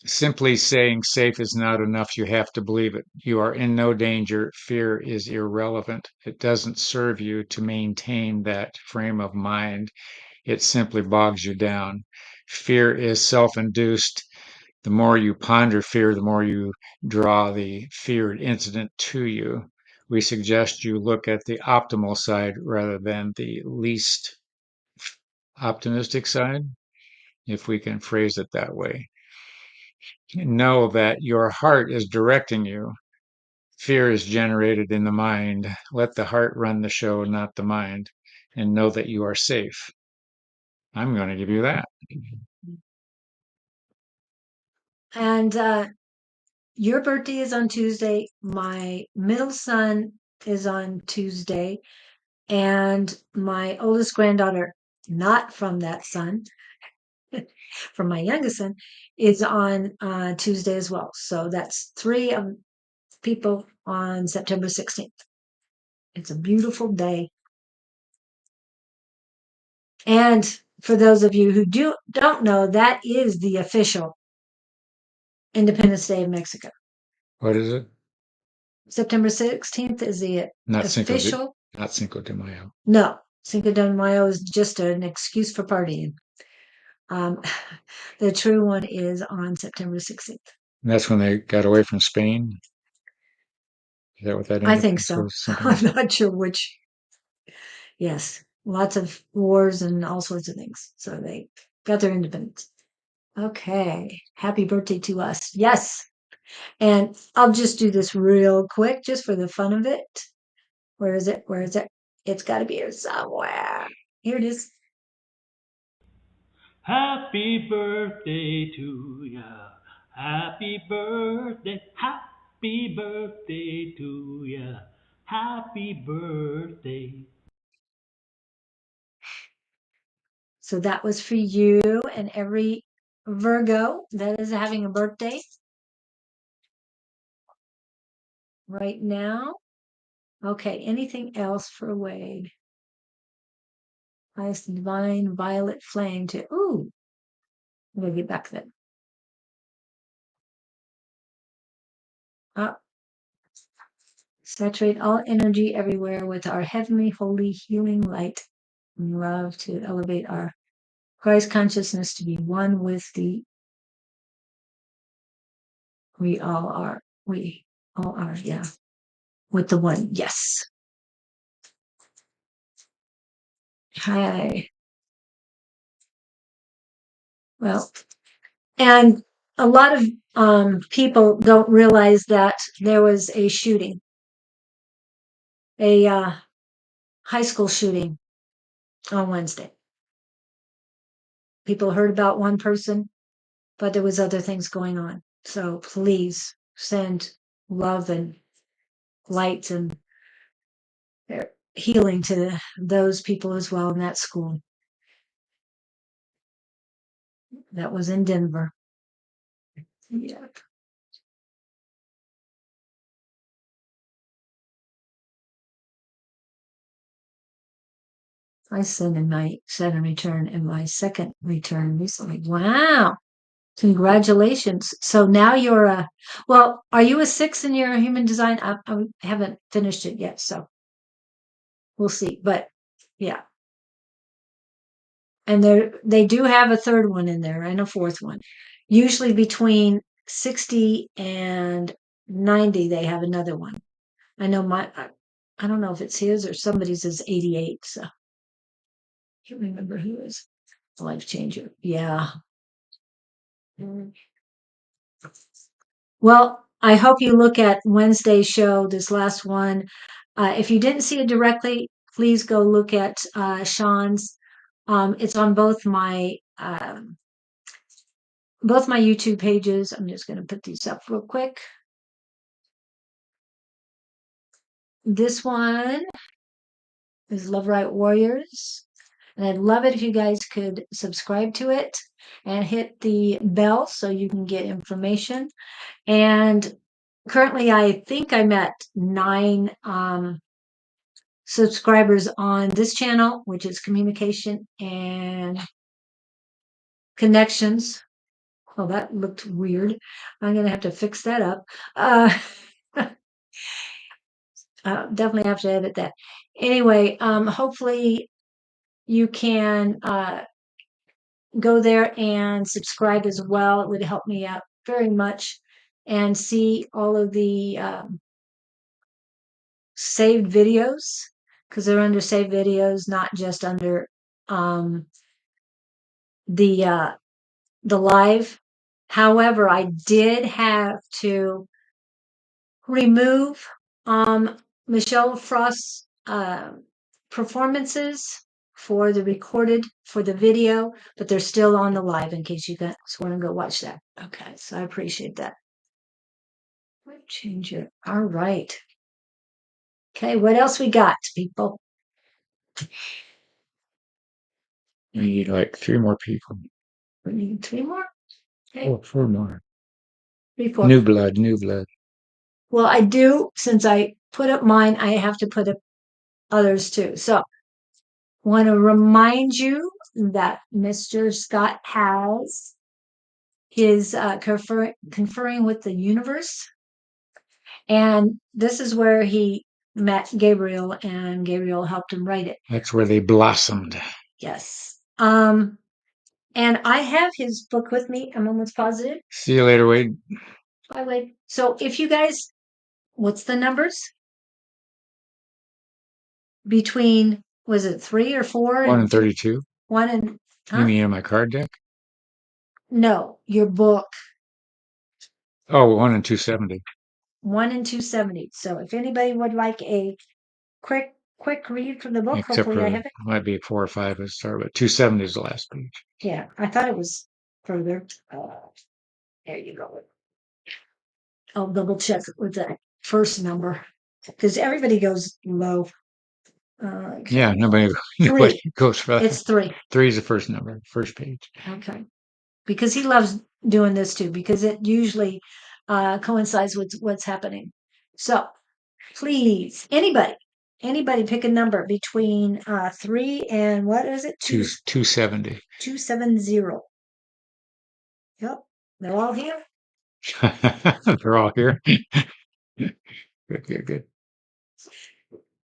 Simply saying safe is not enough. You have to believe it. You are in no danger. Fear is irrelevant. It doesn't serve you to maintain that frame of mind. It simply bogs you down. Fear is self-induced. The more you ponder fear, the more you draw the feared incident to you. We suggest you look at the optimal side rather than the least optimistic side, if we can phrase it that way. Know that your heart is directing you. Fear is generated in the mind. Let the heart run the show, not the mind, and know that you are safe. I'm going to give you that. And your birthday is on Tuesday. My middle son is on Tuesday. And my oldest granddaughter, not from that son, from my youngest son, is on Tuesday as well. So that's three people on September 16th. It's a beautiful day. And for those of you who don't know, that is the official Independence Day of Mexico. What is it? September 16th is the Not official. not Cinco de Mayo. No, Cinco de Mayo is just an excuse for partying. Um, the true one is on September 16th. And that's when they got away from Spain. Is that what that I think indicators so. was? Something I'm like not sure which. Yes, lots of wars and all sorts of things. So they got their independence. Okay. Happy birthday to us. Yes. And I'll just do this real quick just for the fun of it. Where is it? Where is it? It's got to be here somewhere. Here it is. Happy birthday to ya. Happy birthday to ya. Happy birthday. So that was for you and every Virgo that is having a birthday right now. Okay. Anything else for Wade? Highest divine violet flame to, ooh, I'm going to get back to that. Saturate all energy everywhere with our heavenly, holy, healing light and love to elevate our Christ consciousness to be one with the we all are. We all are, yeah. With the one, yes. Hi. Well, and a lot of people don't realize that there was a shooting, a high school shooting on Wednesday. People heard about one person, but there was other things going on. So please send love and light and healing to those people as well in that school. That was in Denver. Yeah. I sent in my Saturn return and my second return recently. Wow. Congratulations. So now you're well, are you a 6 in your human design? I haven't finished it yet, so we'll see. But yeah. And they do have a third one in there and a fourth one. Usually between 60 and 90, they have another one. I know I don't know if it's his or somebody's is 88, so I can't remember who is. Life changer. Yeah. Mm. Well, I hope you look at Wednesday's show, this last one. If you didn't see it directly, please go look at Sean's. It's on both my YouTube pages. I'm just going to put these up real quick. This one is Love Right Warriors. And I'd love it if you guys could subscribe to it and hit the bell so you can get information. And currently, I think I'm at 9 subscribers on this channel, which is Communication and Connections. Oh, that looked weird. I'm going to have to fix that up. Definitely have to edit that. Anyway, hopefully you can go there and subscribe as well. It would help me out very much and see all of the saved videos because they're under saved videos, not just under the live. However, I did have to remove Michelle Frost's performances for the video, but they're still on the live in case you guys want to go watch that. Okay, so I appreciate that. Change it. All right. Okay, what else we got, people? We need like 3 more people. We need 3 more? Okay. Oh, 4 more. 3, 4. New blood, new blood. Well, I do, since I put up mine, I have to put up others too. So, want to remind you that Mr. Scott has his conferring with the universe. And this is where he met Gabriel, and Gabriel helped him write it. That's where they blossomed. Yes. And I have his book with me. I'm almost positive. See you later, Wade. Bye, Wade. So if you guys, what's the numbers? Between, was it 3 or 4? 1 and 32. 1 and, You mean in my card deck? No, your book. Oh, 1 and 270. 1 and 270. So if anybody would like a quick read from the book, Except hopefully for I have it. might be 4 or 5 at start, but 270 is the last page. Yeah, I thought it was further. There you go. I'll double check with the first number because everybody goes low. Okay. Yeah, nobody goes for that. It's 3. 3 is the first number, first page. Okay. Because he loves doing this too, because it usually coincides with what's happening. So please, anybody pick a number between 3 and what is it? 270. 270. Yep. They're all here. They're all here. Good.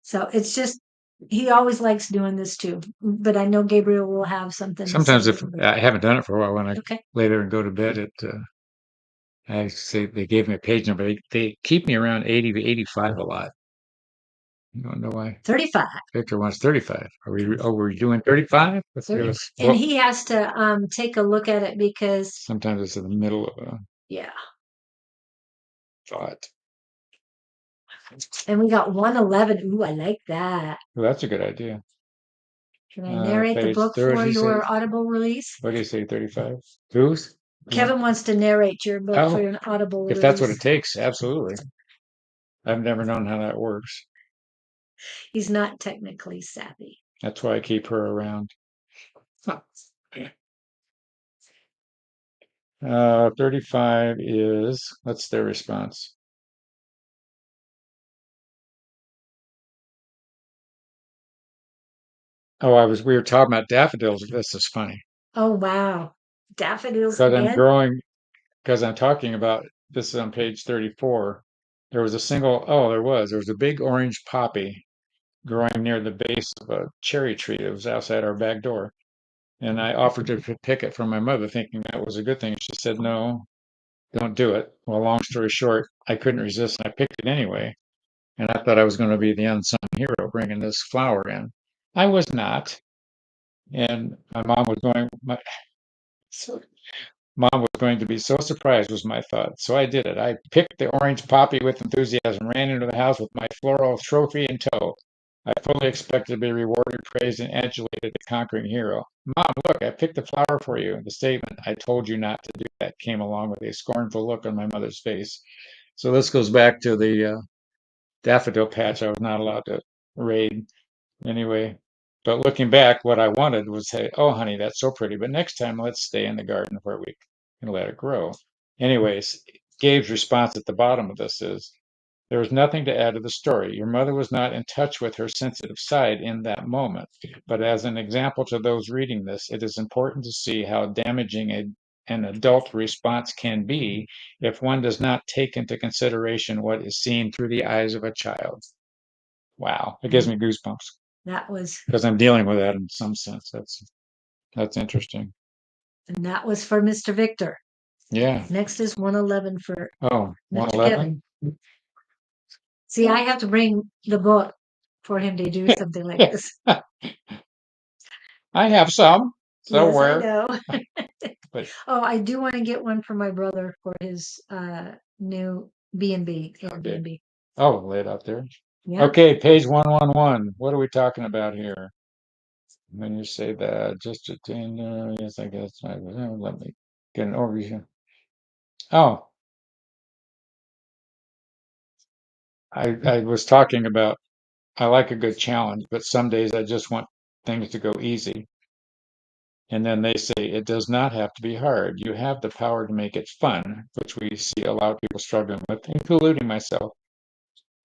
So it's just, he always likes doing this too. But I know Gabriel will have something. Sometimes if I haven't done it for a while, when I Okay. lay there and go to bed, I say they gave me a page number. They keep me around 80 to 85 a lot. I don't know why. 35. Victor wants 35. We're doing 35? And he has to take a look at it because sometimes it's in the middle of a thought. And we got 111. Ooh, I like that. Well, that's a good idea. Can I narrate the Page book for 30, your Audible release? what do you say, 35? Who's? Kevin wants to narrate your book for Oh, your Audible if that's what it release. takes, absolutely. I've never known how that works. He's not technically savvy. That's why I keep her around. 35 is, what's their response? Oh, we were talking about daffodils. This is funny. Oh, wow. Daffodils Because I'm again? growing, because I'm talking about, this is on page 34. There was a there was a big orange poppy growing near the base of a cherry tree that was outside our back door. And I offered to pick it from my mother, thinking that was a good thing. She said, no, don't do it. Well, long story short, I couldn't resist and I picked it anyway. And I thought I was going to be the unsung hero bringing this flower in. I was not. And my mom was going, so Mom was going to be so surprised, was my thought. So I did it. I picked the orange poppy with enthusiasm, ran into the house with my floral trophy in tow. I fully expected to be rewarded, praised, and adulated the conquering hero. Mom, look, I picked the flower for you. The statement, I told you not to do that, came along with a scornful look on my mother's face. So this goes back to the daffodil patch I was not allowed to raid. Anyway, but looking back, what I wanted was say, "Oh, honey, that's so pretty, but next time let's stay in the garden for a week and let it grow." Anyways, Gabe's response at the bottom of this is, there was nothing to add to the story. Your mother was not in touch with her sensitive side in that moment. But as an example to those reading this, it is important to see how damaging an adult response can be if one does not take into consideration what is seen through the eyes of a child. Wow, it gives me goosebumps That was, because I'm dealing with that in some sense. That's interesting. and that was for Mr. Victor. Yeah. Next is 111 for Oh, Mr. Kevin. 111? See, I have to bring the book for him to do something like this. I have some Yes, I somewhere. know. But Oh, I do want to get one for my brother for his new B&B, okay. Airbnb. Oh, lay it out there. Yeah. Okay, page 111. What are we talking about here? When you say that, just attain, yes, I guess. Let me get an overview. Oh, I was talking about I like a good challenge, but some days I just want things to go easy. And then they say it does not have to be hard. You have the power to make it fun, which we see a lot of people struggling with, including myself.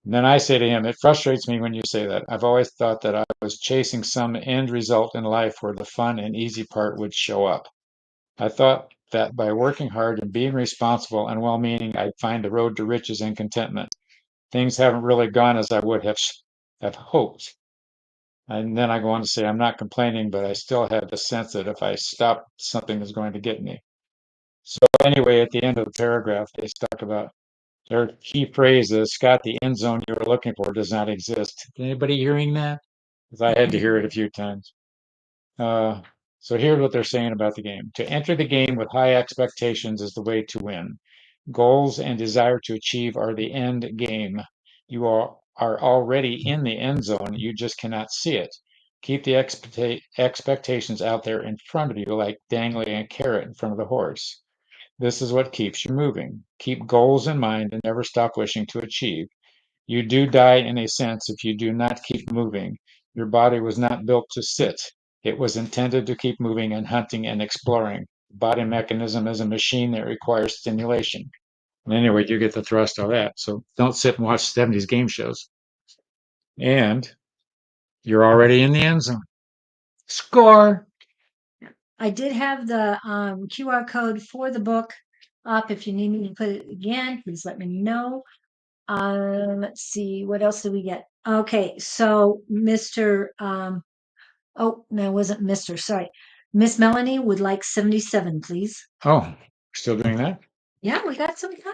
And then I say to him, it frustrates me when you say that. I've always thought that I was chasing some end result in life where the fun and easy part would show up. I thought that by working hard and being responsible and well meaning, I'd find the road to riches and contentment. Things haven't really gone as I would have hoped. And then I go on to say, I'm not complaining, but I still have the sense that if I stop, something is going to get me. So anyway, at the end of the paragraph, they talk about their key phrase is, Scott, the end zone you were looking for does not exist. Anybody hearing that? Because I had to hear it a few times. Uh, so here's what they're saying about the game. To enter the game with high expectations is the way to win. Goals and desire to achieve are the end game. You are already in the end zone. You just cannot see it. Keep the expectations out there in front of you, like dangling a carrot in front of the horse. This is what keeps you moving. Keep goals in mind and never stop wishing to achieve. You do die in a sense if you do not keep moving. Your body was not built to sit. It was intended to keep moving and hunting and exploring. The body mechanism is a machine that requires stimulation. And anyway, you get the thrust of that. So don't sit and watch 70s game shows. And you're already in the end zone. Score. I did have the QR code for the book up. If you need me to put it again, please let me know. Let's see, what else did we get? Okay, so Mr. Oh, no, it wasn't Mr. Sorry. Miss Melanie would like 77, please. Oh, still doing that? Yeah, we got some time.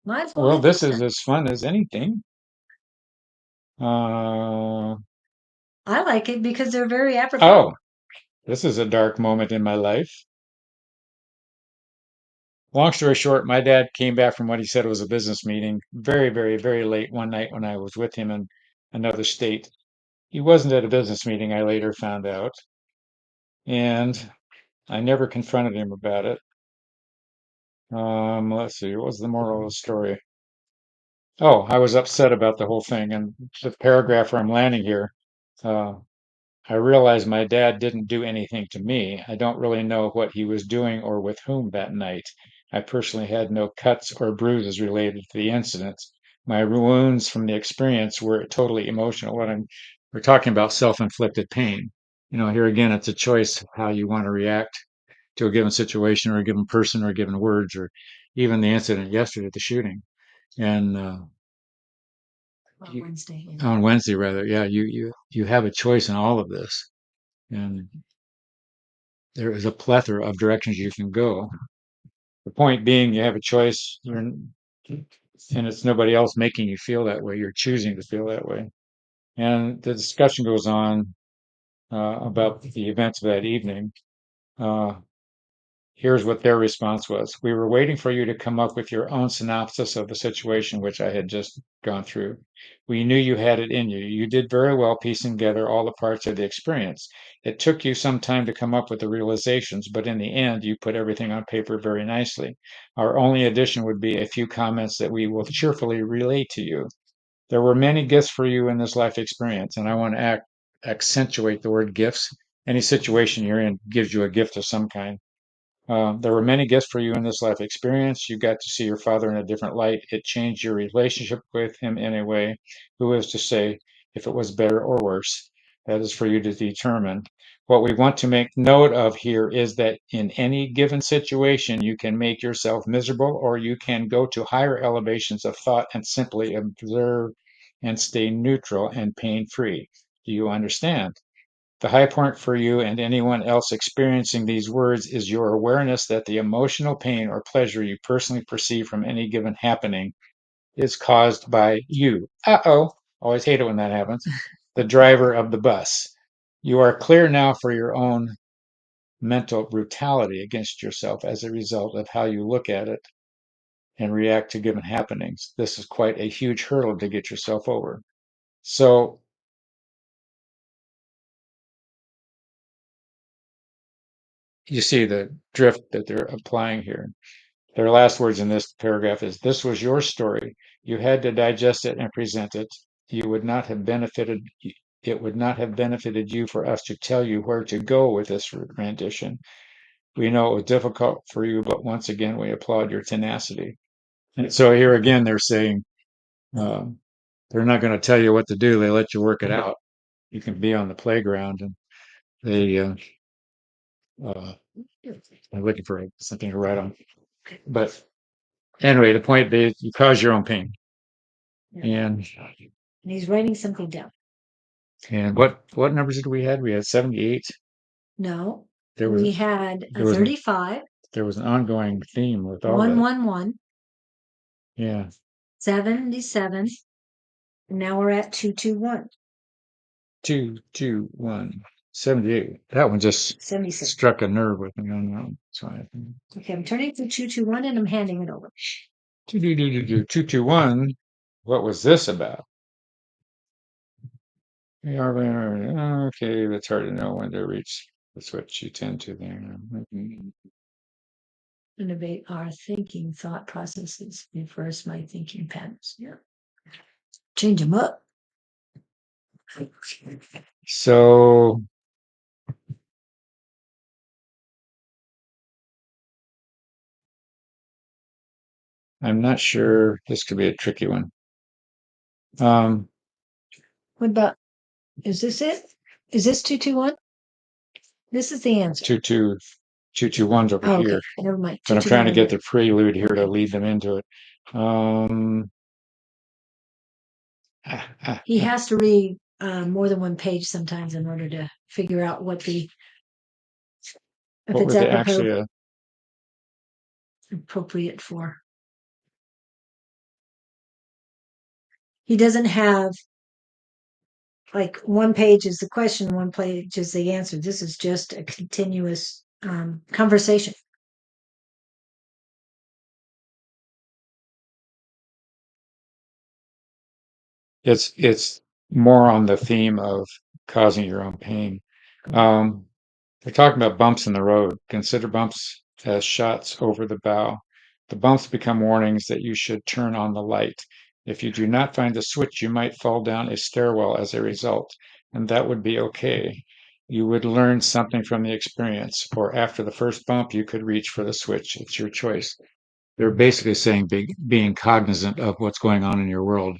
Might as well Well, get this this is done. as fun as anything. I like it because they're very apropos. Oh, this is a dark moment in my life. Long story short, my dad came back from what he said was a business meeting very, very, very late one night when I was with him in another state. He wasn't at a business meeting, I later found out, and I never confronted him about it. Let's see, what was the moral of the story? Oh, I was upset about the whole thing, and the paragraph where I'm landing here, uh, I realized my dad didn't do anything to me. I don't really know what he was doing or with whom that night. I personally had no cuts or bruises related to the incident. My wounds from the experience were totally emotional. We're talking about self-inflicted pain. Here again, it's a choice of how you want to react to a given situation or a given person or given words or even the incident yesterday, the shooting. And Wednesday. on Wednesday, rather, yeah, you have a choice in all of this, and there is a plethora of directions you can go. The point being, you have a choice, and it's nobody else making you feel that way. You're choosing to feel that way. And the discussion goes on about the events of that evening. Uh, Here's what their response was. We were waiting for you to come up with your own synopsis of the situation, which I had just gone through. We knew you had it in you. You did very well piecing together all the parts of the experience. It took you some time to come up with the realizations, but in the end, you put everything on paper very nicely. Our only addition would be a few comments that we will cheerfully relay to you. There were many gifts for you in this life experience, and I want to accentuate the word gifts. Any situation you're in gives you a gift of some kind. There were many gifts for you in this life experience. You got to see your father in a different light. It changed your relationship with him in a way. Who is to say if it was better or worse? That is for you to determine. What we want to make note of here is that in any given situation, you can make yourself miserable or you can go to higher elevations of thought and simply observe and stay neutral and pain free. Do you understand? The high point for you and anyone else experiencing these words is your awareness that the emotional pain or pleasure you personally perceive from any given happening is caused by you. Uh-oh. Always hate it when that happens. The driver of the bus. You are clear now for your own mental brutality against yourself as a result of how you look at it and react to given happenings. This is quite a huge hurdle to get yourself over. So you see the drift that they're applying here. Their last words in this paragraph is, this was your story. You had to digest it and present it. You would not have benefited, it would not have benefited you for us to tell you where to go with this rendition. We know it was difficult for you, but once again, we applaud your tenacity. And so here again, they're saying, uh, they're not going to tell you what to do. They let you work it out. You can be on the playground, and they, uh, I'm looking for something to write on. But anyway, the point is, you cause your own pain. And he's writing something down. what numbers did we had? We had 78. No, There was we had a there was 35, there was an ongoing theme with all that. 111, Yeah, 77, and now we're at 221, 221, 78. That one just 76. struck a nerve with me on that one. So Okay, I'm turning to 221 and I'm handing it over. 221. What was this about? Okay, that's hard to know when to reach. That's what you tend to there. Innovate our thinking thought processes. Reverse my thinking patterns. Yeah. Change them up. So I'm not sure. This could be a tricky one. What about, is this it? Is this 221? This is the answer. 221's over Oh, here. okay, never mind. But I'm trying to 221 get the prelude here to lead them into it. He has to read more than one page sometimes in order to figure out what the, if what it's was it actually? appropriate for. He doesn't have like one page is the question, one page is the answer. This is just a continuous conversation. It's more on the theme of causing your own pain. Um, We're talking about bumps in the road. Consider bumps as shots over the bow. The bumps become warnings that you should turn on the light. If you do not find the switch, you might fall down a stairwell as a result, and that would be okay. You would learn something from the experience, or after the first bump, you could reach for the switch. It's your choice. They're basically saying being cognizant of what's going on in your world.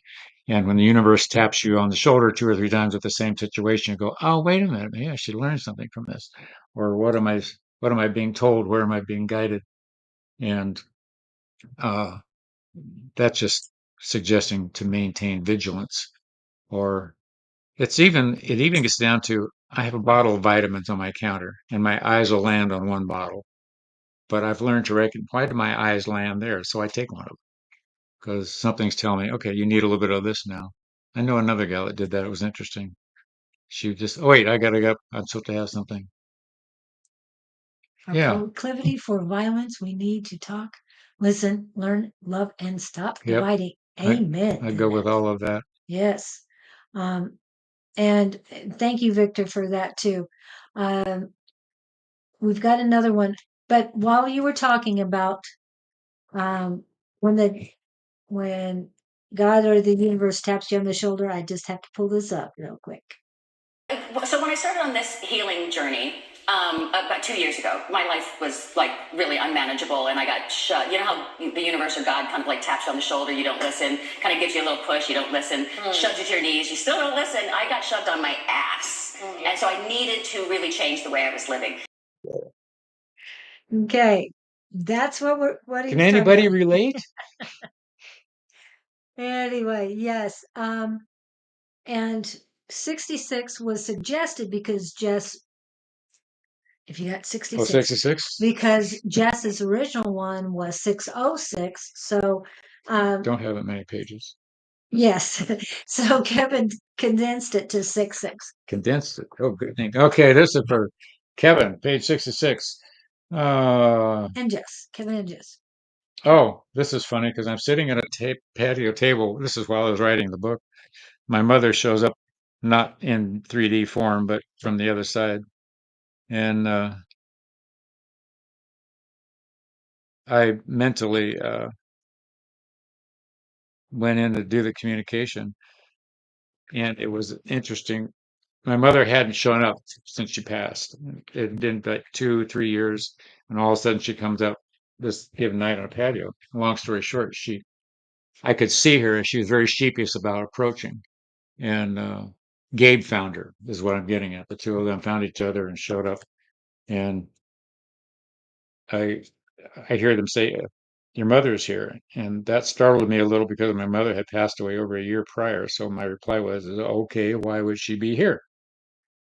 And when the universe taps you on the shoulder two or three times with the same situation, you go, "Oh, wait a minute, maybe I should learn something from this." Or what am I being told? Where am I being guided? And uh, that's just suggesting to maintain vigilance. Or it even gets down to I have a bottle of vitamins on my counter, and my eyes will land on one bottle. But I've learned to reckon why do my eyes land there? So I take one of them because something's telling me, okay, you need a little bit of this now. I know another gal that did that. It was interesting. She just, oh, wait, I gotta go. I'm supposed to have something. Our Yeah. proclivity for violence, we need to talk, listen, learn, love, and stop Yep. dividing. I, Amen I to go that. with all of that. Yes. Um, and thank you, Victor, for that too. Um, we've got another one. But while you were talking about um, when the when God or the universe taps you on the shoulder, I just have to pull this up real quick. So when I started on this healing journey about 2 years ago, my life was like really unmanageable, and I got shut. You know how the universe or God kind of like taps you on the shoulder, you don't listen, kind of gives you a little push, you don't listen, shoves you to your knees, you still don't listen. I got shoved on my ass, and so I needed to really change the way I was living. Okay, that's what he Can was talking anybody about. relate? Anyway, yes. And 66 was suggested because Jess, if you got Oh, 66, 66? because Jess's original one was 606. So, Don't have that many pages. yes. So Kevin condensed it to 66. Condensed it. Oh, good thing. Okay, this is for Kevin, page 66. And Jess, Kevin and Jess. Oh, this is funny because I'm sitting at a patio table. This is while I was writing the book. My mother shows up not in 3D form, but from the other side. And I mentally went in to do the communication. And it was interesting. My mother hadn't shown up since she passed. It had been like 2, 3 years. And all of a sudden she comes up this given night on a patio. Long story short, I could see her and she was very sheepish about approaching. And Gabe found her, is what I'm getting at. The two of them found each other and showed up. And I I hear them say, "Your mother's here," and that startled me a little because my mother had passed away over a year prior. So my reply was, "Okay, why would she be here?"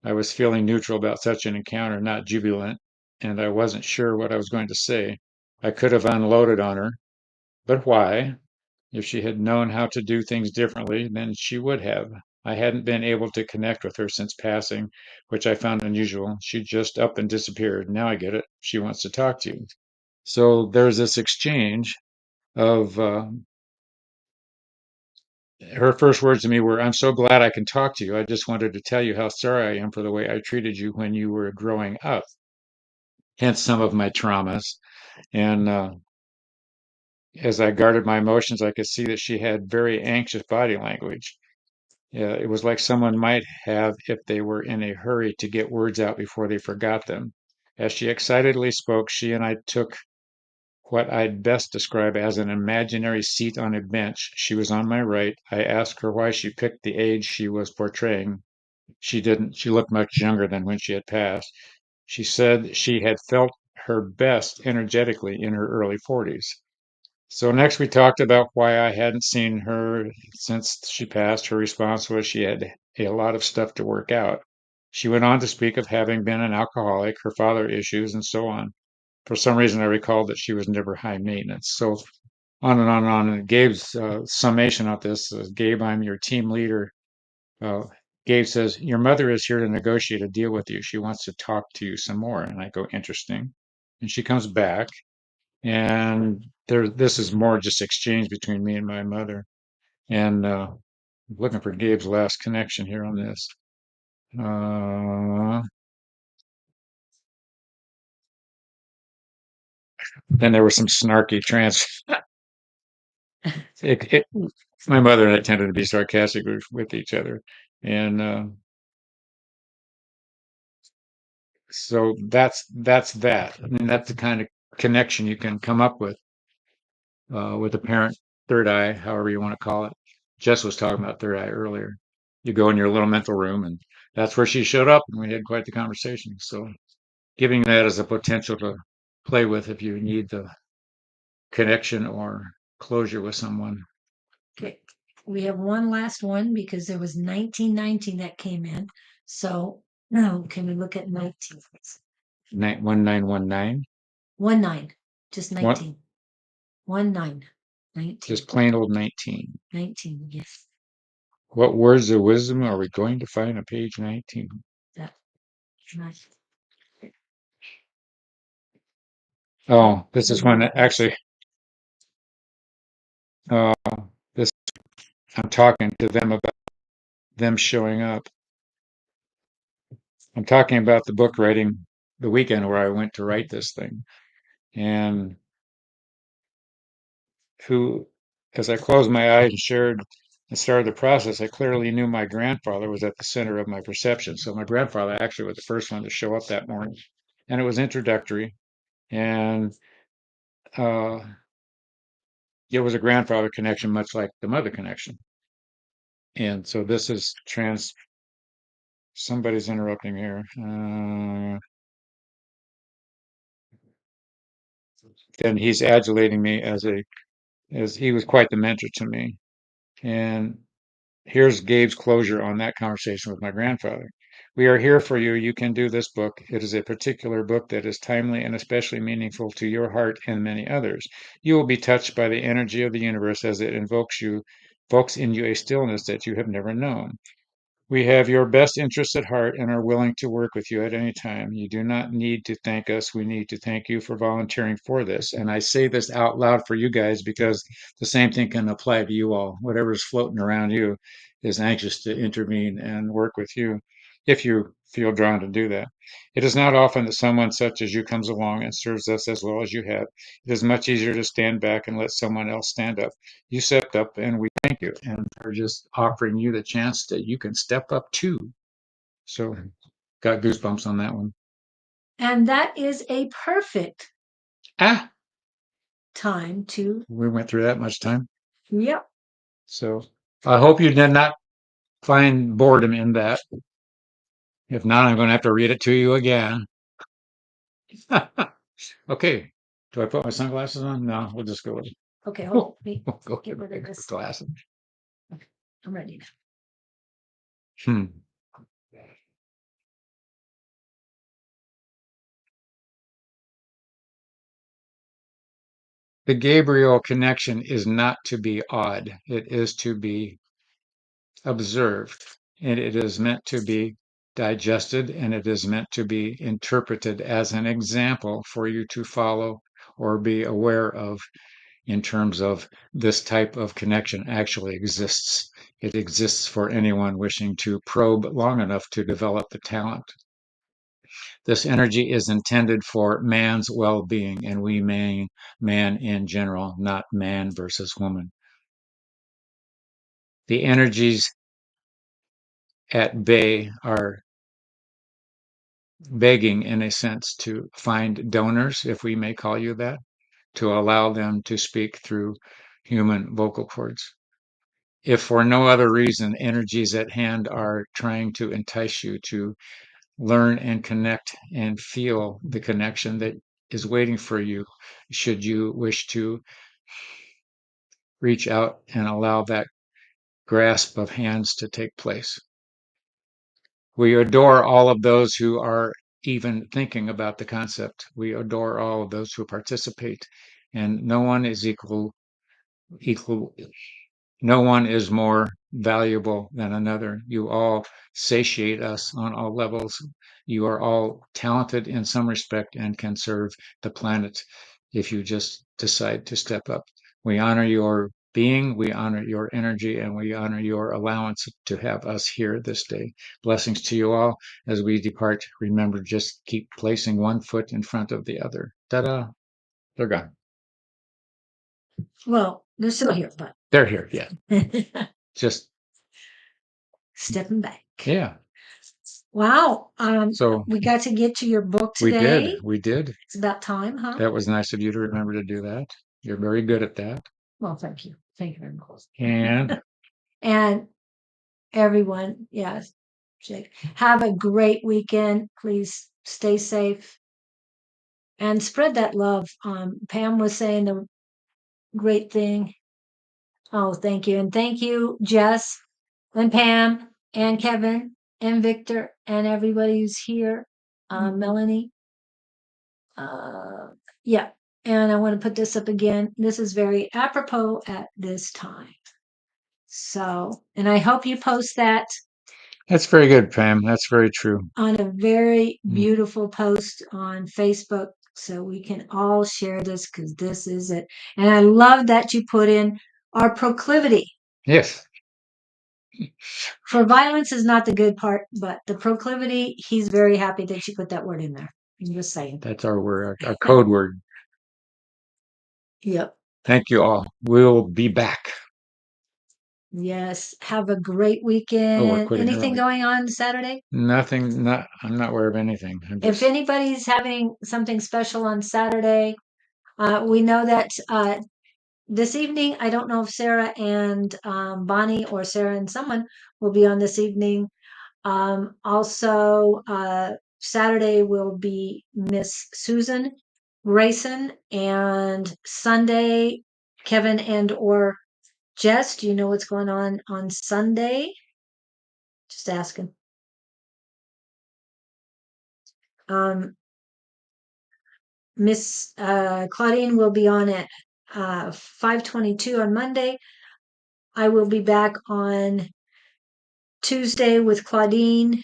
I was feeling neutral about such an encounter, not jubilant, and I wasn't sure what I was going to say. I could have unloaded on her, but why? If she had known how to do things differently, then she would have. I hadn't been able to connect with her since passing, which I found unusual. She just up and disappeared. Now I get it. She wants to talk to you. So there's this exchange of her first words to me were, "I'm so glad I can talk to you. I just wanted to tell you how sorry I am for the way I treated you when you were growing up." Hence some of my traumas. And as I guarded my emotions, I could see that she had very anxious body language. It was like someone might have if they were in a hurry to get words out before they forgot them. As she excitedly spoke, she and I took what I'd best describe as an imaginary seat on a bench. She was on my right. I asked her why she picked the age she was portraying. She didn't. She looked much younger than when she had passed. She said she had felt her best energetically in her early 40s. So next we talked about why I hadn't seen her since she passed. Her response was she had a lot of stuff to work out. She went on to speak of having been an alcoholic, her father issues, and so on. For some reason, I recalled that she was never high maintenance. So on and on and on. And Gabe's summation of this is, Gabe, I'm your team leader. Uh, Gabe says, your mother is here to negotiate a deal with you. She wants to talk to you some more. And I go, interesting. And she comes back, and this is more just exchange between me and my mother. And Looking for Gabe's last connection here on this. Then there was some snarky my mother and I tended to be sarcastic with each other. And so that's that. I mean, that's the kind of connection you can come up with a parent third eye, however you want to call it. Jess was talking about third eye earlier. You go in your little mental room, and that's where she showed up, and we had quite the conversation. So, giving that as a potential to play with if you need the connection or closure with someone. Okay. We have one last one because there was 1919 that came in. So now can we look at 19? 1919. 19. Just What? 19. 19. 19. Just plain old 19. 19. Yes. What words of wisdom are we going to find on page 19? That. Nice. Oh, this is one that actually, uh, this I'm talking to them about them showing up. I'm talking about the book writing the weekend where I went to write this thing. And who, as I closed my eyes and shared and started the process, I clearly knew my grandfather was at the center of my perception. So my grandfather actually was the first one to show up that morning. And it was introductory. And uh, it was a grandfather connection, much like the mother connection. And so this is somebody's interrupting here. And he's adulating me as he was quite the mentor to me. And here's Gabe's closure on that conversation with my grandfather. We are here for you. You can do this book. It is a particular book that is timely and especially meaningful to your heart and many others. You will be touched by the energy of the universe as it invokes in you a stillness that you have never known. We have your best interests at heart and are willing to work with you at any time. You do not need to thank us. We need to thank you for volunteering for this. And I say this out loud for you guys because the same thing can apply to you all. Whatever's floating around you is anxious to intervene and work with you if you feel drawn to do that. It is not often that someone such as you comes along and serves us as well as you have. It is much easier to stand back and let someone else stand up. You stepped up and we thank you. And they're just offering you the chance that you can step up too. So got goosebumps on that one. And that is a perfect Ah, time to, we went through that much time. yep. So I hope you did not find boredom in that. If not, I'm going to have to read it to you again. Okay. Do I put my sunglasses on? No, we'll just go with it. Okay, hold on. Wait, We'll go get with rid of the this. glasses. I'm ready now. Hmm. The Gabriel connection is not to be odd. It is to be observed, and it is meant to be digested, and it is meant to be interpreted as an example for you to follow or be aware of in terms of this type of connection actually exists. It exists for anyone wishing to probe long enough to develop the talent. This energy is intended for man's well being, and we mean man in general, not man versus woman. The energies at bay are begging, in a sense, to find donors, if we may call you that, to allow them to speak through human vocal cords. If for no other reason, energies at hand are trying to entice you to learn and connect and feel the connection that is waiting for you, should you wish to reach out and allow that grasp of hands to take place. We adore all of those who are even thinking about the concept. We adore all of those who participate, and no one is equal. No one is more valuable than another. You all satiate us on all levels. You are all talented in some respect and can serve the planet if you just decide to step up. We honor your being. We honor your energy and we honor your allowance to have us here this day. Blessings to you all. As we depart, remember, just keep placing one foot in front of the other. Ta-da! They're gone. Well, they're still here, but They're here. Yeah. Just, stepping back. yeah. Wow. So We got to get to your book we today. did. We did. It's about time, huh? That was nice of you to remember to do that. You're very good at that. Well, thank you. Thank you very much. And And everyone, yes, Jake, have a great weekend. Please stay safe and spread that love. Pam was saying a great thing. Oh, thank you. And thank you, Jess and Pam and Kevin and Victor and everybody who's here. Melanie. Yeah. And I want to put this up again. This is very apropos at this time. So, and I hope you post that that's very good, Pam. That's very true. on a very Mm. beautiful post on Facebook so we can all share this because this is it. And I love that you put in our proclivity. Yes. For violence is not the good part, but the proclivity, he's very happy that you put that word in there. I'm just saying. That's our word, our code word. Yep. Thank you all. We'll be back. Yes. Have a great Oh, we're weekend. quitting Anything early. going on Saturday? Nothing. I'm not aware of anything. I'm If just, anybody's having something special on Saturday, we know that this evening, I don't know if Sarah and Bonnie or Sarah and someone will be on this evening. Also, Saturday will be Miss Susan Grayson, and Sunday, Kevin and or Jess. Do you know what's going on Sunday? Just asking. Miss Claudine will be on at 5:22 on Monday. I will be back on Tuesday with Claudine.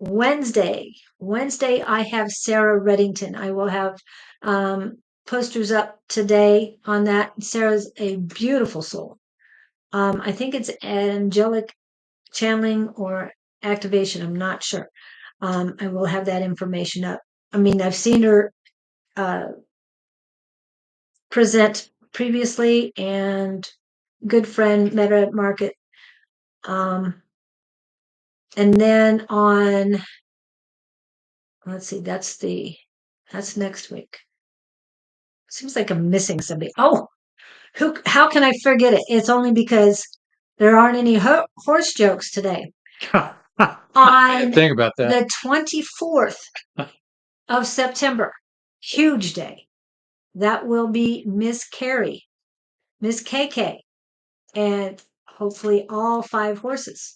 Wednesday, I have Sarah Reddington. I will have posters up today on that. Sarah's a beautiful soul. I think it's angelic channeling or activation. I'm not sure. I will have that information up. I mean, I've seen her present previously, and good friend, met her at market. And then on, let's see, that's next week. Seems like I'm missing somebody. Oh, how can I forget it? It's only because there aren't any horse jokes today. On think about that. the 24th of September, huge day. That will be Miss Carrie, Miss KK, and hopefully all 5 horses.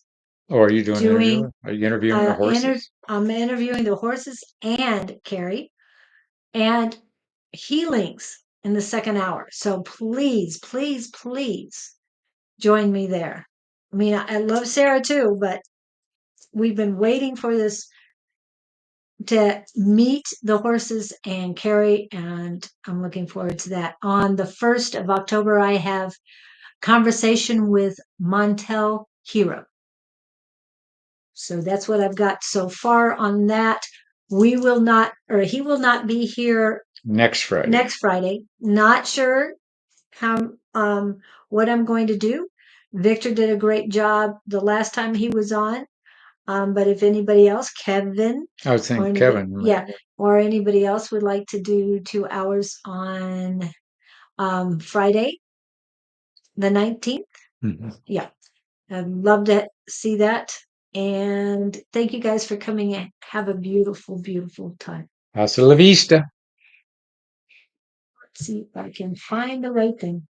Oh, are you doing an Doing interview? Are you interviewing the horses? I'm interviewing the horses and Carrie, and healings in the second hour. So please, please, please join me there. I mean, I love Sarah too, but we've been waiting for this to meet the horses and Carrie, and I'm looking forward to that. On the 1st of October, I have conversation with Montel Hero. So that's what I've got so far on that. He will not be here Next Friday. Next Friday. Not sure how what I'm going to do. Victor did a great job the last time he was on. But if anybody else, Kevin, I was thinking Kevin. yeah, or anybody else would like to do 2 hours on Friday, the 19th, yeah, I'd love to see that. And thank you guys for coming in. Have a beautiful, beautiful time. Hasta la vista. Let's see if I can find the right thing.